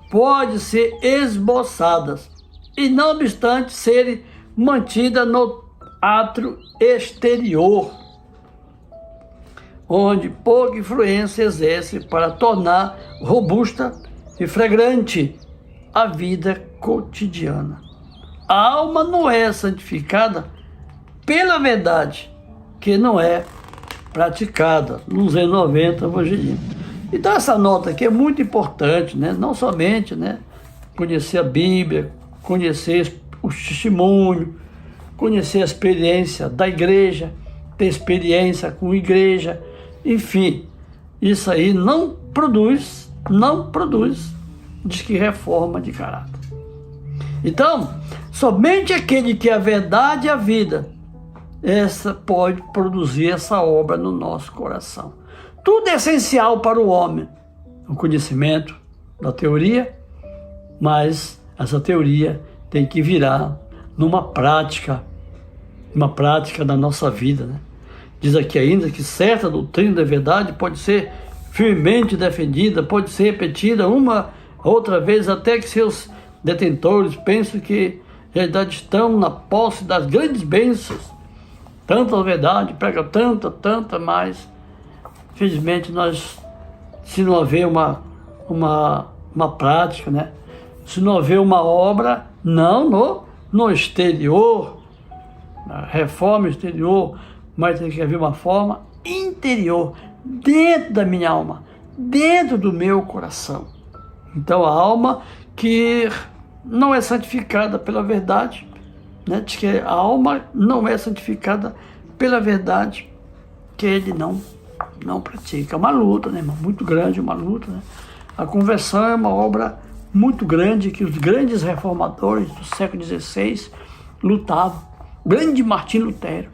podem ser esboçadas e, não obstante, serem mantidas no átrio exterior, onde pouca influência exerce para tornar robusta e fragrante a vida cotidiana. A alma não é santificada pela verdade, que não é praticada. No 290, Evangelismo. Então essa nota aqui é muito importante, né? Não somente, né, conhecer a Bíblia, conhecer o testemunho, conhecer a experiência da igreja, ter experiência com a igreja, enfim, isso aí não produz, diz que reforma de caráter. Então, somente aquele que é a verdade e a vida, essa pode produzir essa obra no nosso coração. Tudo é essencial para o homem, o conhecimento da teoria, mas essa teoria tem que virar numa prática da nossa vida, né? Diz aqui ainda que certa doutrina da verdade pode ser firmemente defendida, pode ser repetida uma outra vez, até que seus detentores pensem que na realidade estão na posse das grandes bênçãos. Tanta verdade, prega tanta, mas infelizmente se não haver uma prática, né? Se não haver uma obra, não no exterior, na reforma exterior, mas tem que haver uma forma interior, dentro da minha alma, dentro do meu coração. Então a alma que não é santificada pela verdade, né? Diz que a alma não é santificada pela verdade, que ele não pratica. É uma luta, né, irmão? Muito grande, uma luta, né? A conversão é uma obra muito grande que os grandes reformadores do século XVI lutavam. O grande Martim Lutero.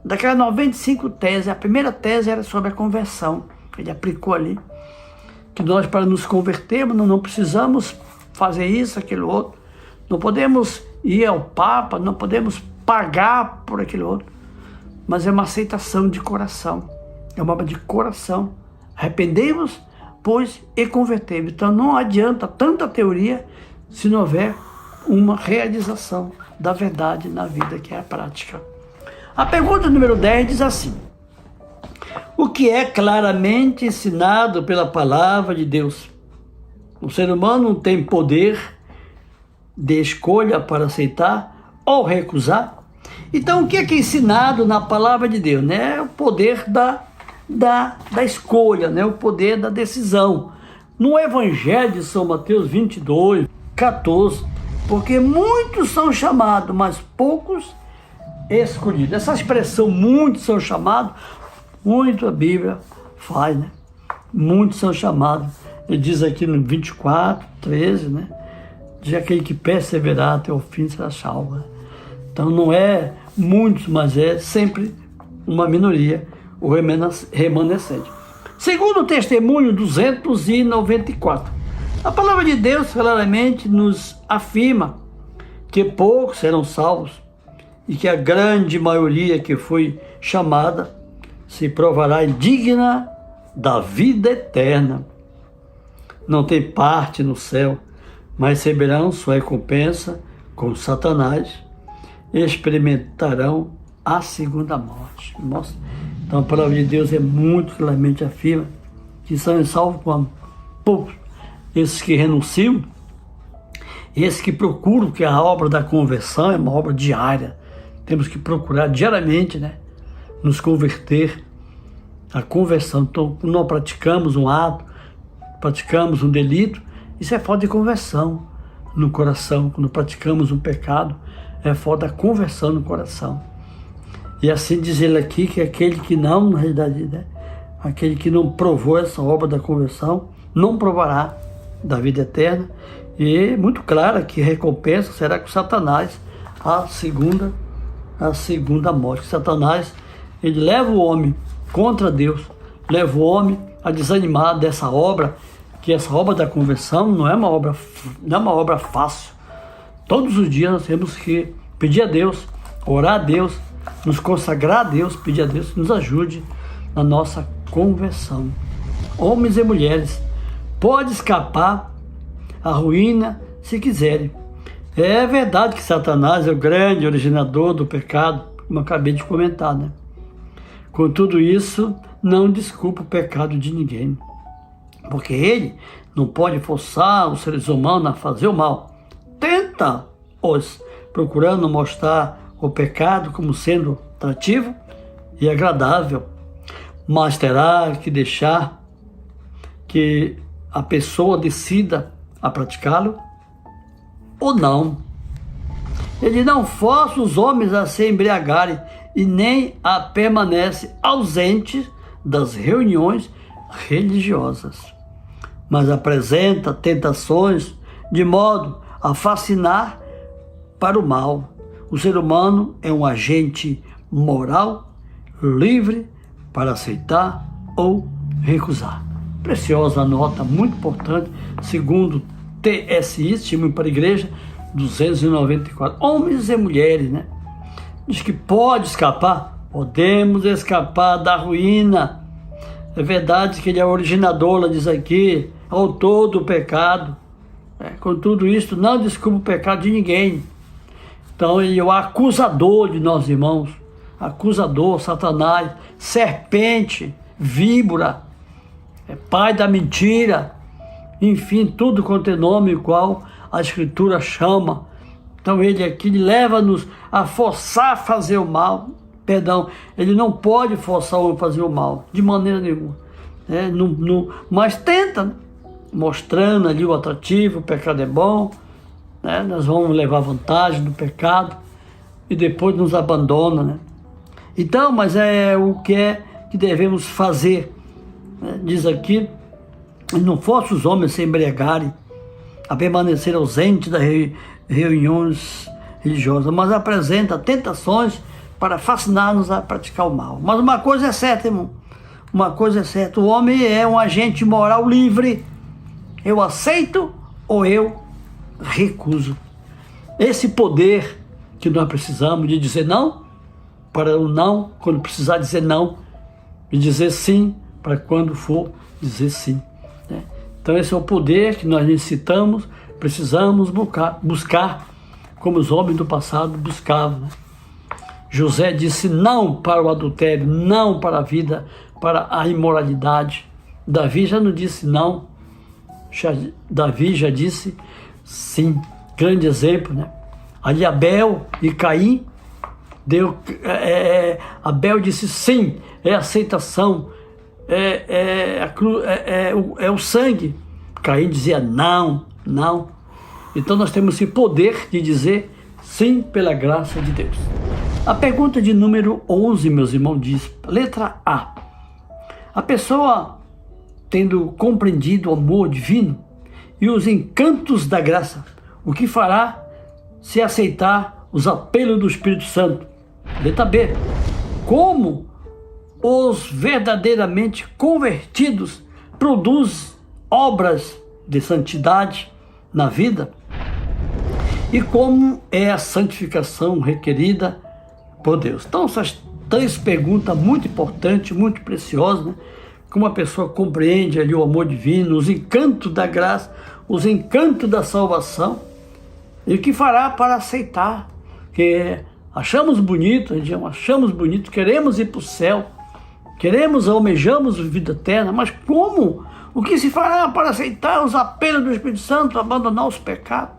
Daquelas 95 teses, a primeira tese era sobre a conversão. Ele aplicou ali. Que nós, para nos convertermos, não precisamos fazer isso, aquilo outro. Não podemos ir ao Papa, não podemos pagar por aquilo outro. Mas é uma aceitação de coração. É uma obra de coração. Arrependemos, pois, e convertemos. Então não adianta tanta teoria se não houver uma realização da verdade na vida, que é a prática. A pergunta número 10 diz assim: o que é claramente ensinado pela palavra de Deus? O ser humano tem poder de escolha para aceitar ou recusar. Então, o que é ensinado na palavra de Deus? Né? É o poder da escolha, né? O poder da decisão. No Evangelho de São Mateus 22, 14, porque muitos são chamados, mas poucos escolhidos. Essa expressão, muitos são chamados, muito a Bíblia faz, né? Muitos são chamados. Ele diz aqui no 24, 13, né? Diz: aquele que perseverar até o fim será salvo. Né? Então não é muitos, mas é sempre uma minoria, o remanescente. Segundo o testemunho 294, a palavra de Deus claramente nos afirma que poucos serão salvos e que a grande maioria que foi chamada se provará indigna da vida eterna. Não tem parte no céu, mas receberão sua recompensa com Satanás e experimentarão a segunda morte. Nossa. Então a palavra de Deus é muito claramente afirma que são salvos quando? Poucos. Esses que renunciam, esses que procuram, que a obra da conversão é uma obra diária. Temos que procurar diariamente, né, nos converter. A conversão, então, quando nós praticamos um ato, praticamos um delito, isso é falta de conversão no coração. Quando praticamos um pecado, é falta da conversão no coração. E assim diz ele aqui que aquele que não, na realidade, né, aquele que não provou essa obra da conversão, não provará da vida eterna. E muito claro que a recompensa será com Satanás, a segunda morte. Satanás, ele leva o homem contra Deus, leva o homem a desanimar dessa obra, que essa obra da conversão não é uma obra fácil. Todos os dias nós temos que pedir a Deus, orar a Deus, nos consagrar a Deus, pedir a Deus que nos ajude na nossa conversão. Homens e mulheres, pode escapar a ruína se quiserem. É verdade que Satanás é o grande originador do pecado, como eu acabei de comentar, né? Com tudo isso, não desculpa o pecado de ninguém, porque ele não pode forçar os seres humanos a fazer o mal. Tenta-os, procurando mostrar o pecado como sendo atrativo e agradável, mas terá que deixar que a pessoa decida a praticá-lo ou não. Ele não força os homens a se embriagarem e nem a permanece ausente das reuniões religiosas, mas apresenta tentações de modo a fascinar para o mal. O ser humano é um agente moral, livre para aceitar ou recusar. Preciosa nota, muito importante, segundo TSI, Testemunho para a Igreja, 294. Homens e mulheres, né? Diz que pode escapar, podemos escapar da ruína. É verdade que ele é o originador, ela diz aqui, autor do pecado. Com tudo isso, não desculpa o pecado de ninguém. Então ele é o acusador de nós irmãos, acusador, Satanás, serpente, víbora, pai da mentira, enfim, tudo quanto é nome igual a Escritura chama. Então ele aqui leva-nos a forçar a fazer o mal. Perdão, ele não pode forçar o homem a fazer o mal, de maneira nenhuma. Mas tenta, mostrando ali o atrativo, o pecado é bom, né? Nós vamos levar vantagem do pecado e depois nos abandona, né? Então, mas é o que devemos fazer, né? Diz aqui, não force os homens a se embriagarem, a permanecer ausente das reuniões religiosas, mas apresenta tentações para fascinar-nos a praticar o mal. Mas uma coisa é certa, irmão, uma coisa é certa, o homem é um agente moral livre, eu aceito ou eu recuso. Esse poder que nós precisamos de dizer não, para o não, quando precisar dizer não, e dizer sim, para quando for dizer sim, né? Então esse é o poder que nós necessitamos, precisamos buscar como os homens do passado buscavam, né? José disse não para o adultério, não para a vida, para a imoralidade. Davi já não disse não, Davi já disse sim. Grande exemplo, né? Ali Abel e Caim, Abel disse sim, é aceitação, é o sangue. Caim dizia não, não. Então nós temos esse poder de dizer sim pela graça de Deus. A pergunta de número 11, meus irmãos, diz, letra A. A pessoa, tendo compreendido o amor divino e os encantos da graça, o que fará se aceitar os apelos do Espírito Santo? Letra B. Como os verdadeiramente convertidos produzem obras de santidade na vida? E como é a santificação requerida por Deus? Então, essas três perguntas muito importantes, muito preciosas, né? Como a pessoa compreende ali o amor divino, os encantos da graça, os encantos da salvação, e o que fará para aceitar, que achamos bonito, queremos ir para o céu, almejamos a vida eterna, mas como? O que se fará para aceitar os apelos do Espírito Santo, abandonar os pecados,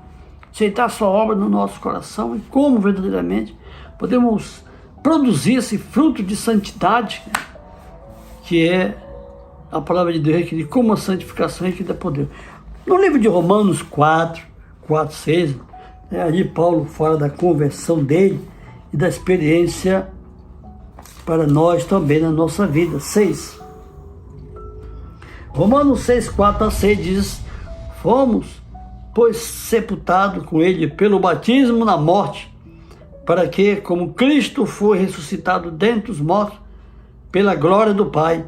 aceitar a sua obra no nosso coração? E como verdadeiramente podemos produzir esse fruto de santidade, que é a palavra de Deus requerida, como a santificação requerida por Deus. No livro de Romanos 4, 6, ali Paulo fala da conversão dele e da experiência para nós também na nossa vida. 6. Romanos 6, 4-6 diz, fomos, pois, sepultados com ele pelo batismo na morte, para que, como Cristo foi ressuscitado dentre os mortos, pela glória do Pai,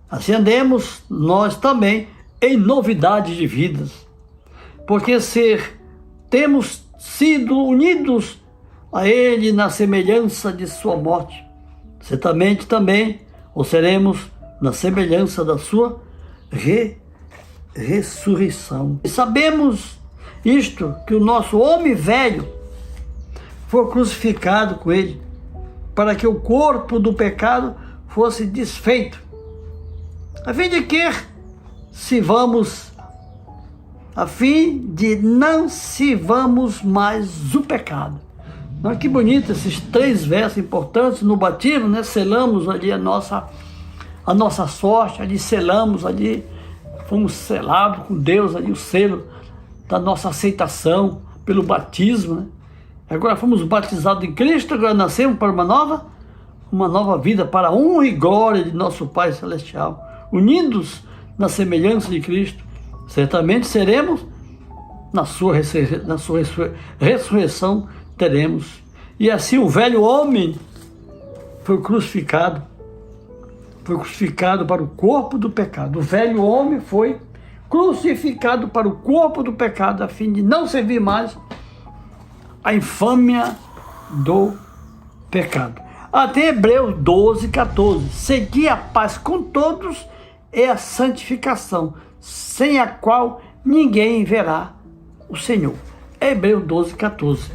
assim andemos nós também em novidade de vidas. Porque temos sido unidos a Ele na semelhança de sua morte, certamente também o seremos na semelhança da sua ressurreição. E sabemos isto, que o nosso homem velho foi crucificado com Ele, para que o corpo do pecado fosse desfeito, a fim de não sirvamos mais o pecado. Olha que bonito esses três versos importantes no batismo, né? Selamos ali a nossa sorte, ali selamos, ali fomos selados com Deus, ali o selo da nossa aceitação pelo batismo, né? Agora fomos batizados em Cristo, agora nascemos para uma nova vida, para a honra e glória de nosso Pai Celestial. Unidos na semelhança de Cristo, certamente seremos, na sua ressurreição teremos. E assim o velho homem foi crucificado para o corpo do pecado. O velho homem foi crucificado para o corpo do pecado, a fim de não servir mais a infâmia do pecado. Até Hebreus 12, 14. Seguir a paz com todos é a santificação, sem a qual ninguém verá o Senhor. Hebreus 12, 14.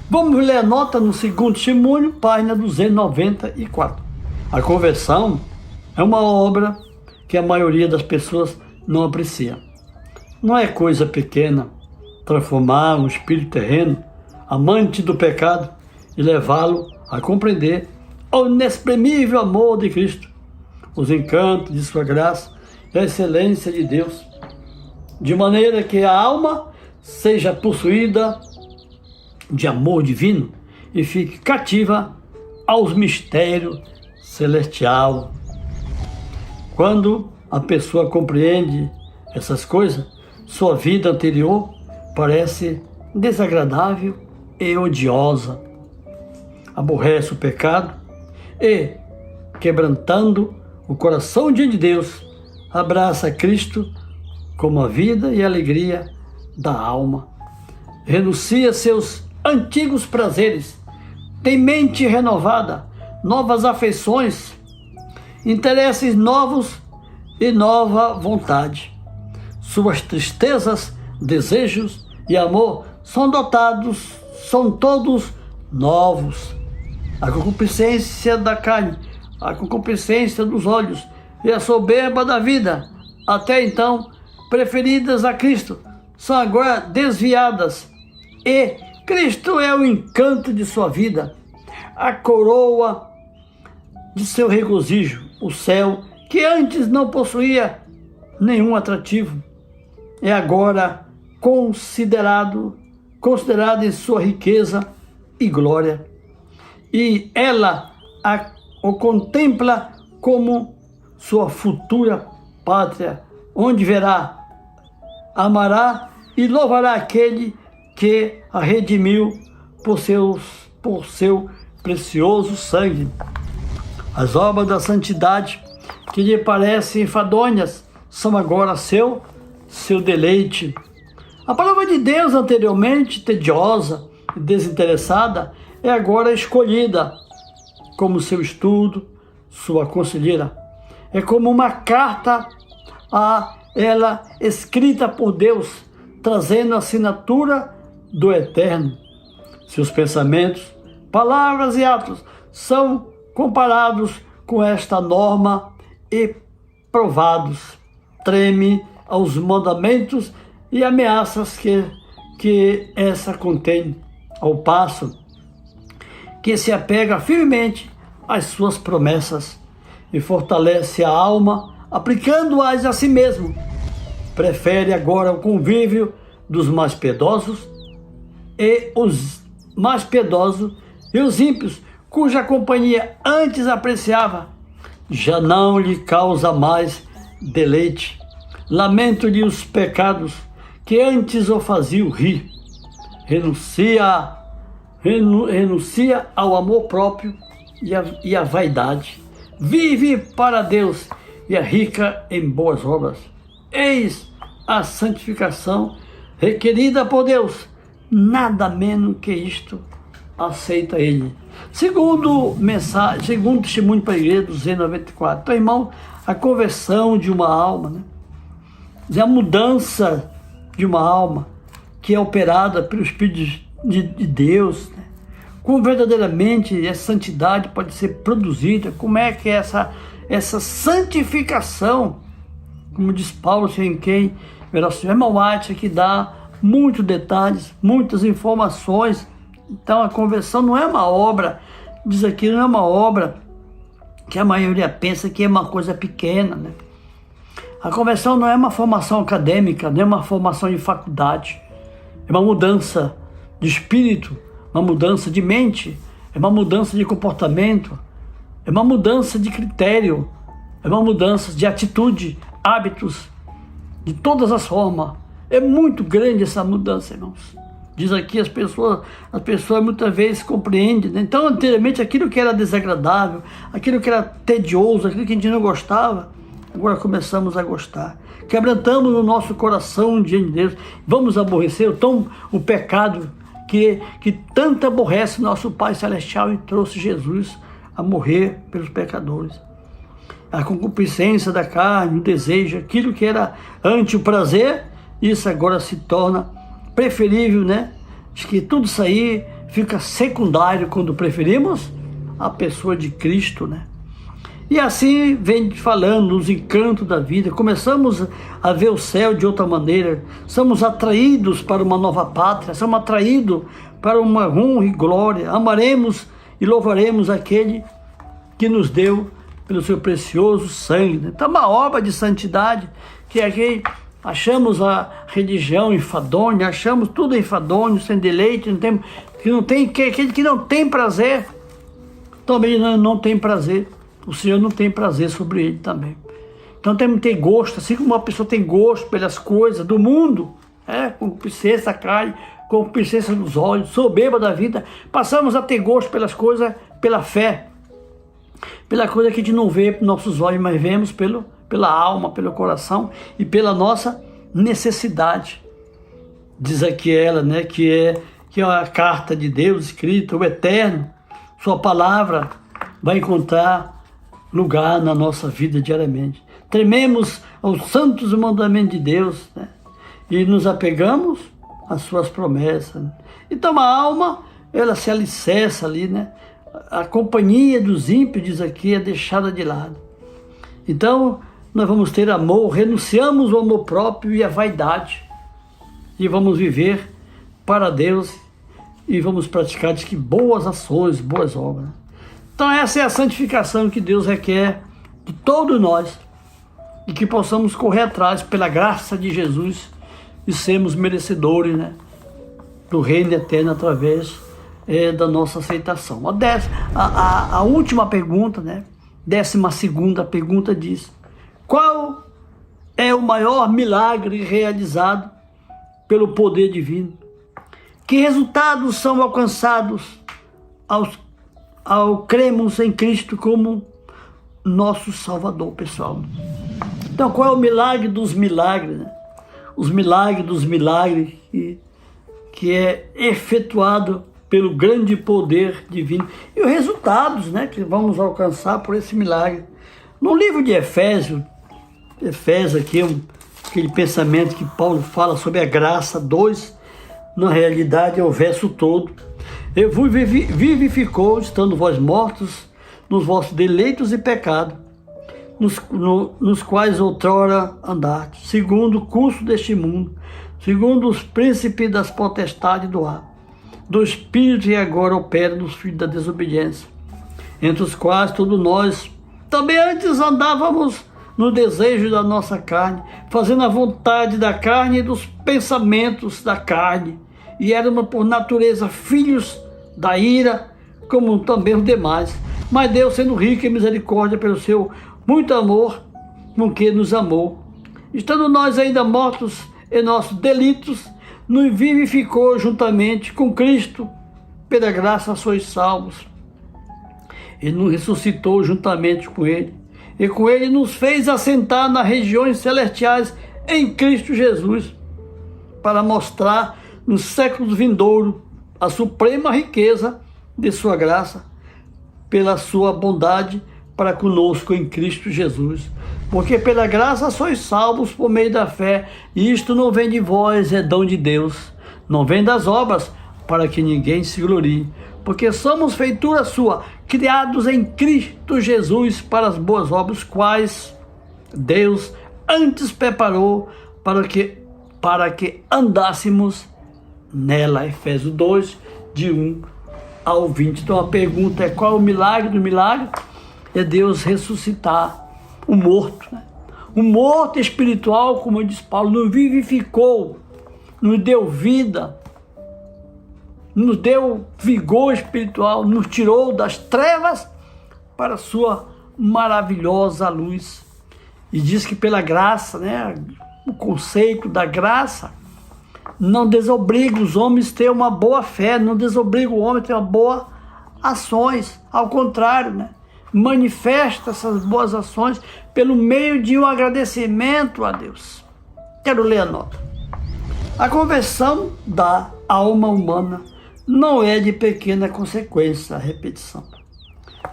Vamos ler a nota no segundo testemunho, página 294. A conversão é uma obra que a maioria das pessoas não aprecia. Não é coisa pequena transformar um espírito terreno, amante do pecado, e levá-lo a compreender o inexprimível amor de Cristo, os encantos de sua graça e a excelência de Deus. de maneira que a alma seja possuída de amor divino e fique cativa aos mistérios celestiais. Quando a pessoa compreende essas coisas, sua vida anterior parece desagradável e odiosa. Aborrece o pecado e, quebrantando o coração diante de Deus, abraça Cristo como a vida e a alegria da alma. Renuncia seus antigos prazeres, tem mente renovada, novas afeições, interesses novos e nova vontade. Suas tristezas, desejos e amor são todos novos. A concupiscência da carne, a concupiscência dos olhos e a soberba da vida, até então preferidas a Cristo, são agora desviadas, e Cristo é o encanto de sua vida, a coroa de seu regozijo, o céu que antes não possuía nenhum atrativo, é agora considerado em sua riqueza e glória, e ela o contempla como sua futura pátria, onde verá, amará e louvará aquele que a redimiu por seu precioso sangue. As obras da santidade que lhe parecem enfadonhas são agora seu deleite. A palavra de Deus, anteriormente tediosa e desinteressada, é agora escolhida como seu estudo, sua conselheira. É como uma carta a ela escrita por Deus, trazendo a assinatura do Eterno. Seus pensamentos, palavras e atos são comparados com esta norma e provados. Treme aos mandamentos e ameaças que essa contém, ao passo que se apega firmemente às suas promessas e fortalece a alma, aplicando-as a si mesmo. Prefere agora o convívio dos mais piedosos e os ímpios, cuja companhia antes apreciava, já não lhe causa mais deleite. Lamento-lhe os pecados que antes o faziam rir. Renuncia ao amor próprio e à vaidade. Vive para Deus e é rica em boas obras. Eis a santificação requerida por Deus. Nada menos que isto aceita ele. Segundo testemunho para a igreja, 294. Então, irmão, a conversão de uma alma, né? A mudança de uma alma que é operada pelo Espírito de Deus, né? Como verdadeiramente essa santidade pode ser produzida, como é que essa santificação, como diz Paulo, em quem irmão White aqui dá muitos detalhes, muitas informações. Então a conversão não é uma obra, diz aqui, não é uma obra que a maioria pensa que é uma coisa pequena, né? A conversão não é uma formação acadêmica, não é uma formação de faculdade, é uma mudança de espírito, uma mudança de mente, é uma mudança de comportamento, é uma mudança de critério, é uma mudança de atitude, hábitos, de todas as formas. É muito grande essa mudança, irmãos. Diz aqui, as pessoas muitas vezes compreendem, né? Então, anteriormente, aquilo que era desagradável, aquilo que era tedioso, aquilo que a gente não gostava, agora começamos a gostar. Quebrantamos no nosso coração diante de Deus. Vamos aborrecer o pecado que tanto aborrece nosso Pai Celestial e trouxe Jesus a morrer pelos pecadores. A concupiscência da carne, o desejo, aquilo que era antes o prazer, isso agora se torna preferível, né? Acho que tudo isso aí fica secundário quando preferimos a pessoa de Cristo, né? E assim vem falando os encantos da vida, começamos a ver o céu de outra maneira, somos atraídos para uma nova pátria, somos atraídos para uma honra e glória, amaremos e louvaremos aquele que nos deu pelo seu precioso sangue, né? Então, uma obra de santidade que achamos a religião enfadonha, achamos tudo enfadonho, sem deleite, que não tem prazer, também não tem prazer. O Senhor não tem prazer sobre ele também. Então temos que ter gosto, assim como uma pessoa tem gosto pelas coisas do mundo, concupiscência da carne, concupiscência dos olhos, soberba da vida, passamos a ter gosto pelas coisas pela fé, pela coisa que a gente não vê com nossos olhos, mas vemos pela alma, pelo coração e pela nossa necessidade. Diz aqui ela, né, que é a carta de Deus escrita, o Eterno, sua palavra vai encontrar lugar na nossa vida diariamente. Trememos aos santos mandamentos de Deus, né, e nos apegamos às suas promessas. Então a alma, ela se alicerça ali, né? A companhia dos ímpios, diz aqui, é deixada de lado. Então nós vamos ter amor, renunciamos ao amor próprio e à vaidade, e vamos viver para Deus e vamos praticar, diz que, boas ações, boas obras. Então essa é a santificação que Deus requer de todos nós, e que possamos correr atrás pela graça de Jesus e sermos merecedores, né, do reino eterno através da nossa aceitação. A última pergunta, né, 12ª pergunta diz: qual é o maior milagre realizado pelo poder divino? Que resultados são alcançados ao cremos em Cristo como nosso Salvador, pessoal? Então, qual é o milagre dos milagres, né? Os milagres dos milagres que é efetuado pelo grande poder divino. E os resultados, né, que vamos alcançar por esse milagre. No livro de Efésios aqui, aquele pensamento que Paulo fala sobre a graça 2, na realidade é o verso todo. Eu vos vivificou, estando vós mortos nos vossos deleitos e pecados, nos quais outrora andaste, segundo o curso deste mundo, segundo os príncipes das potestades do ar, do Espírito que agora opera nos filhos da desobediência, entre os quais todos nós também antes andávamos no desejo da nossa carne, fazendo a vontade da carne e dos pensamentos da carne, e éramos por natureza filhos da ira, como também os demais. Mas Deus, sendo rico em misericórdia pelo seu muito amor com que nos amou, estando nós ainda mortos em nossos delitos, nos vivificou juntamente com Cristo, pela graça sois salvos. Ele nos ressuscitou juntamente com Ele, e com Ele nos fez assentar nas regiões celestiais em Cristo Jesus, para mostrar nos séculos vindouros a suprema riqueza de sua graça, pela sua bondade para conosco em Cristo Jesus. Porque pela graça sois salvos por meio da fé, e isto não vem de vós, é dom de Deus, não vem das obras, para que ninguém se glorie, porque somos feitura sua, criados em Cristo Jesus para as boas obras, quais Deus antes preparou para que andássemos nela. Efésios 2, de 1 ao 20. Então a pergunta é: qual é o milagre do milagre? É Deus ressuscitar o morto, né? O morto espiritual, como diz Paulo, nos vivificou, nos deu vida, nos deu vigor espiritual, nos tirou das trevas para a sua maravilhosa luz. E diz que pela graça, né, o conceito da graça não desobriga os homens a ter uma boa fé, não desobriga o homem a ter uma boa ações, ao contrário, né, manifesta essas boas ações pelo meio de um agradecimento a Deus. Quero ler a nota. A conversão da alma humana não é de pequena consequência, a repetição.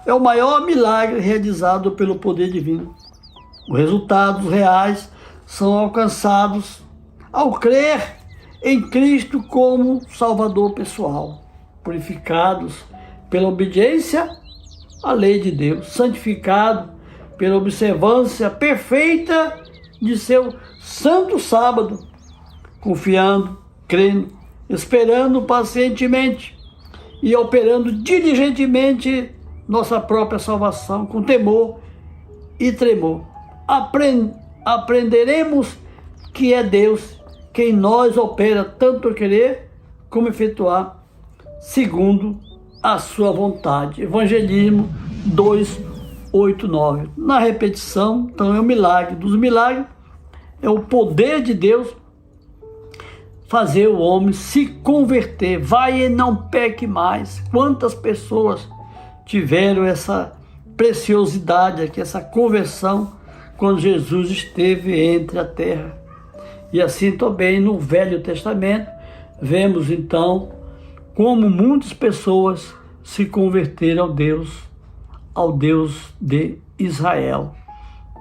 É o maior milagre realizado pelo poder divino. Os resultados reais são alcançados ao crer em Cristo como Salvador pessoal, purificados pela obediência à lei de Deus, santificado pela observância perfeita de seu santo sábado, confiando, crendo, esperando pacientemente e operando diligentemente nossa própria salvação com temor e tremor. Aprenderemos que é Deus, que em nós opera tanto a querer como efetuar, segundo a sua vontade. Evangelismo 2, 8, 9. Na repetição, então, é o milagre dos milagres, é o poder de Deus fazer o homem se converter. Vai e não peque mais. Quantas pessoas tiveram essa preciosidade aqui, essa conversão, quando Jesus esteve entre a terra. E assim também no Velho Testamento, vemos então como muitas pessoas se converteram ao Deus de Israel.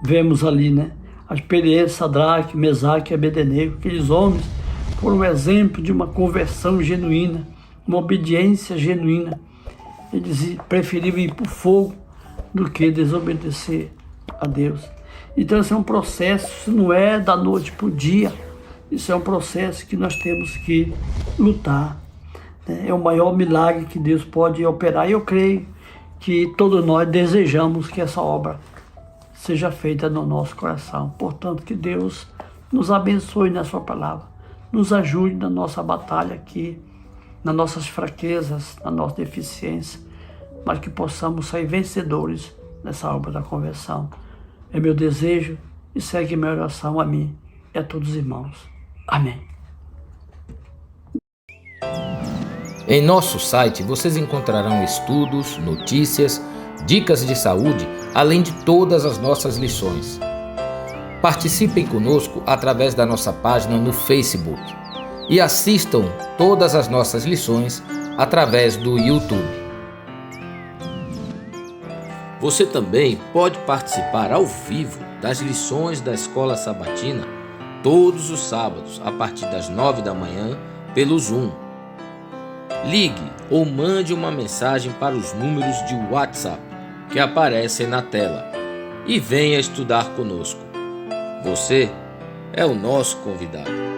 Vemos ali, a experiência de Sadraque, Mesaque e Abednego. Aqueles homens foram um exemplo de uma conversão genuína, uma obediência genuína. Eles preferiram ir para o fogo do que desobedecer a Deus. Então esse é um processo, isso não é da noite para o dia, isso é um processo que nós temos que lutar. É o maior milagre que Deus pode operar, e eu creio que todos nós desejamos que essa obra seja feita no nosso coração. Portanto, que Deus nos abençoe na sua palavra, nos ajude na nossa batalha aqui, nas nossas fraquezas, na nossa deficiência, mas que possamos sair vencedores nessa obra da conversão. É meu desejo e segue minha oração a mim e a todos os irmãos. Amém. Em nosso site vocês encontrarão estudos, notícias, dicas de saúde, além de todas as nossas lições. Participem conosco através da nossa página no Facebook e assistam todas as nossas lições através do YouTube. Você também pode participar ao vivo das lições da Escola Sabatina todos os sábados a partir das 9 da manhã pelo Zoom. Ligue ou mande uma mensagem para os números de WhatsApp que aparecem na tela e venha estudar conosco. Você é o nosso convidado.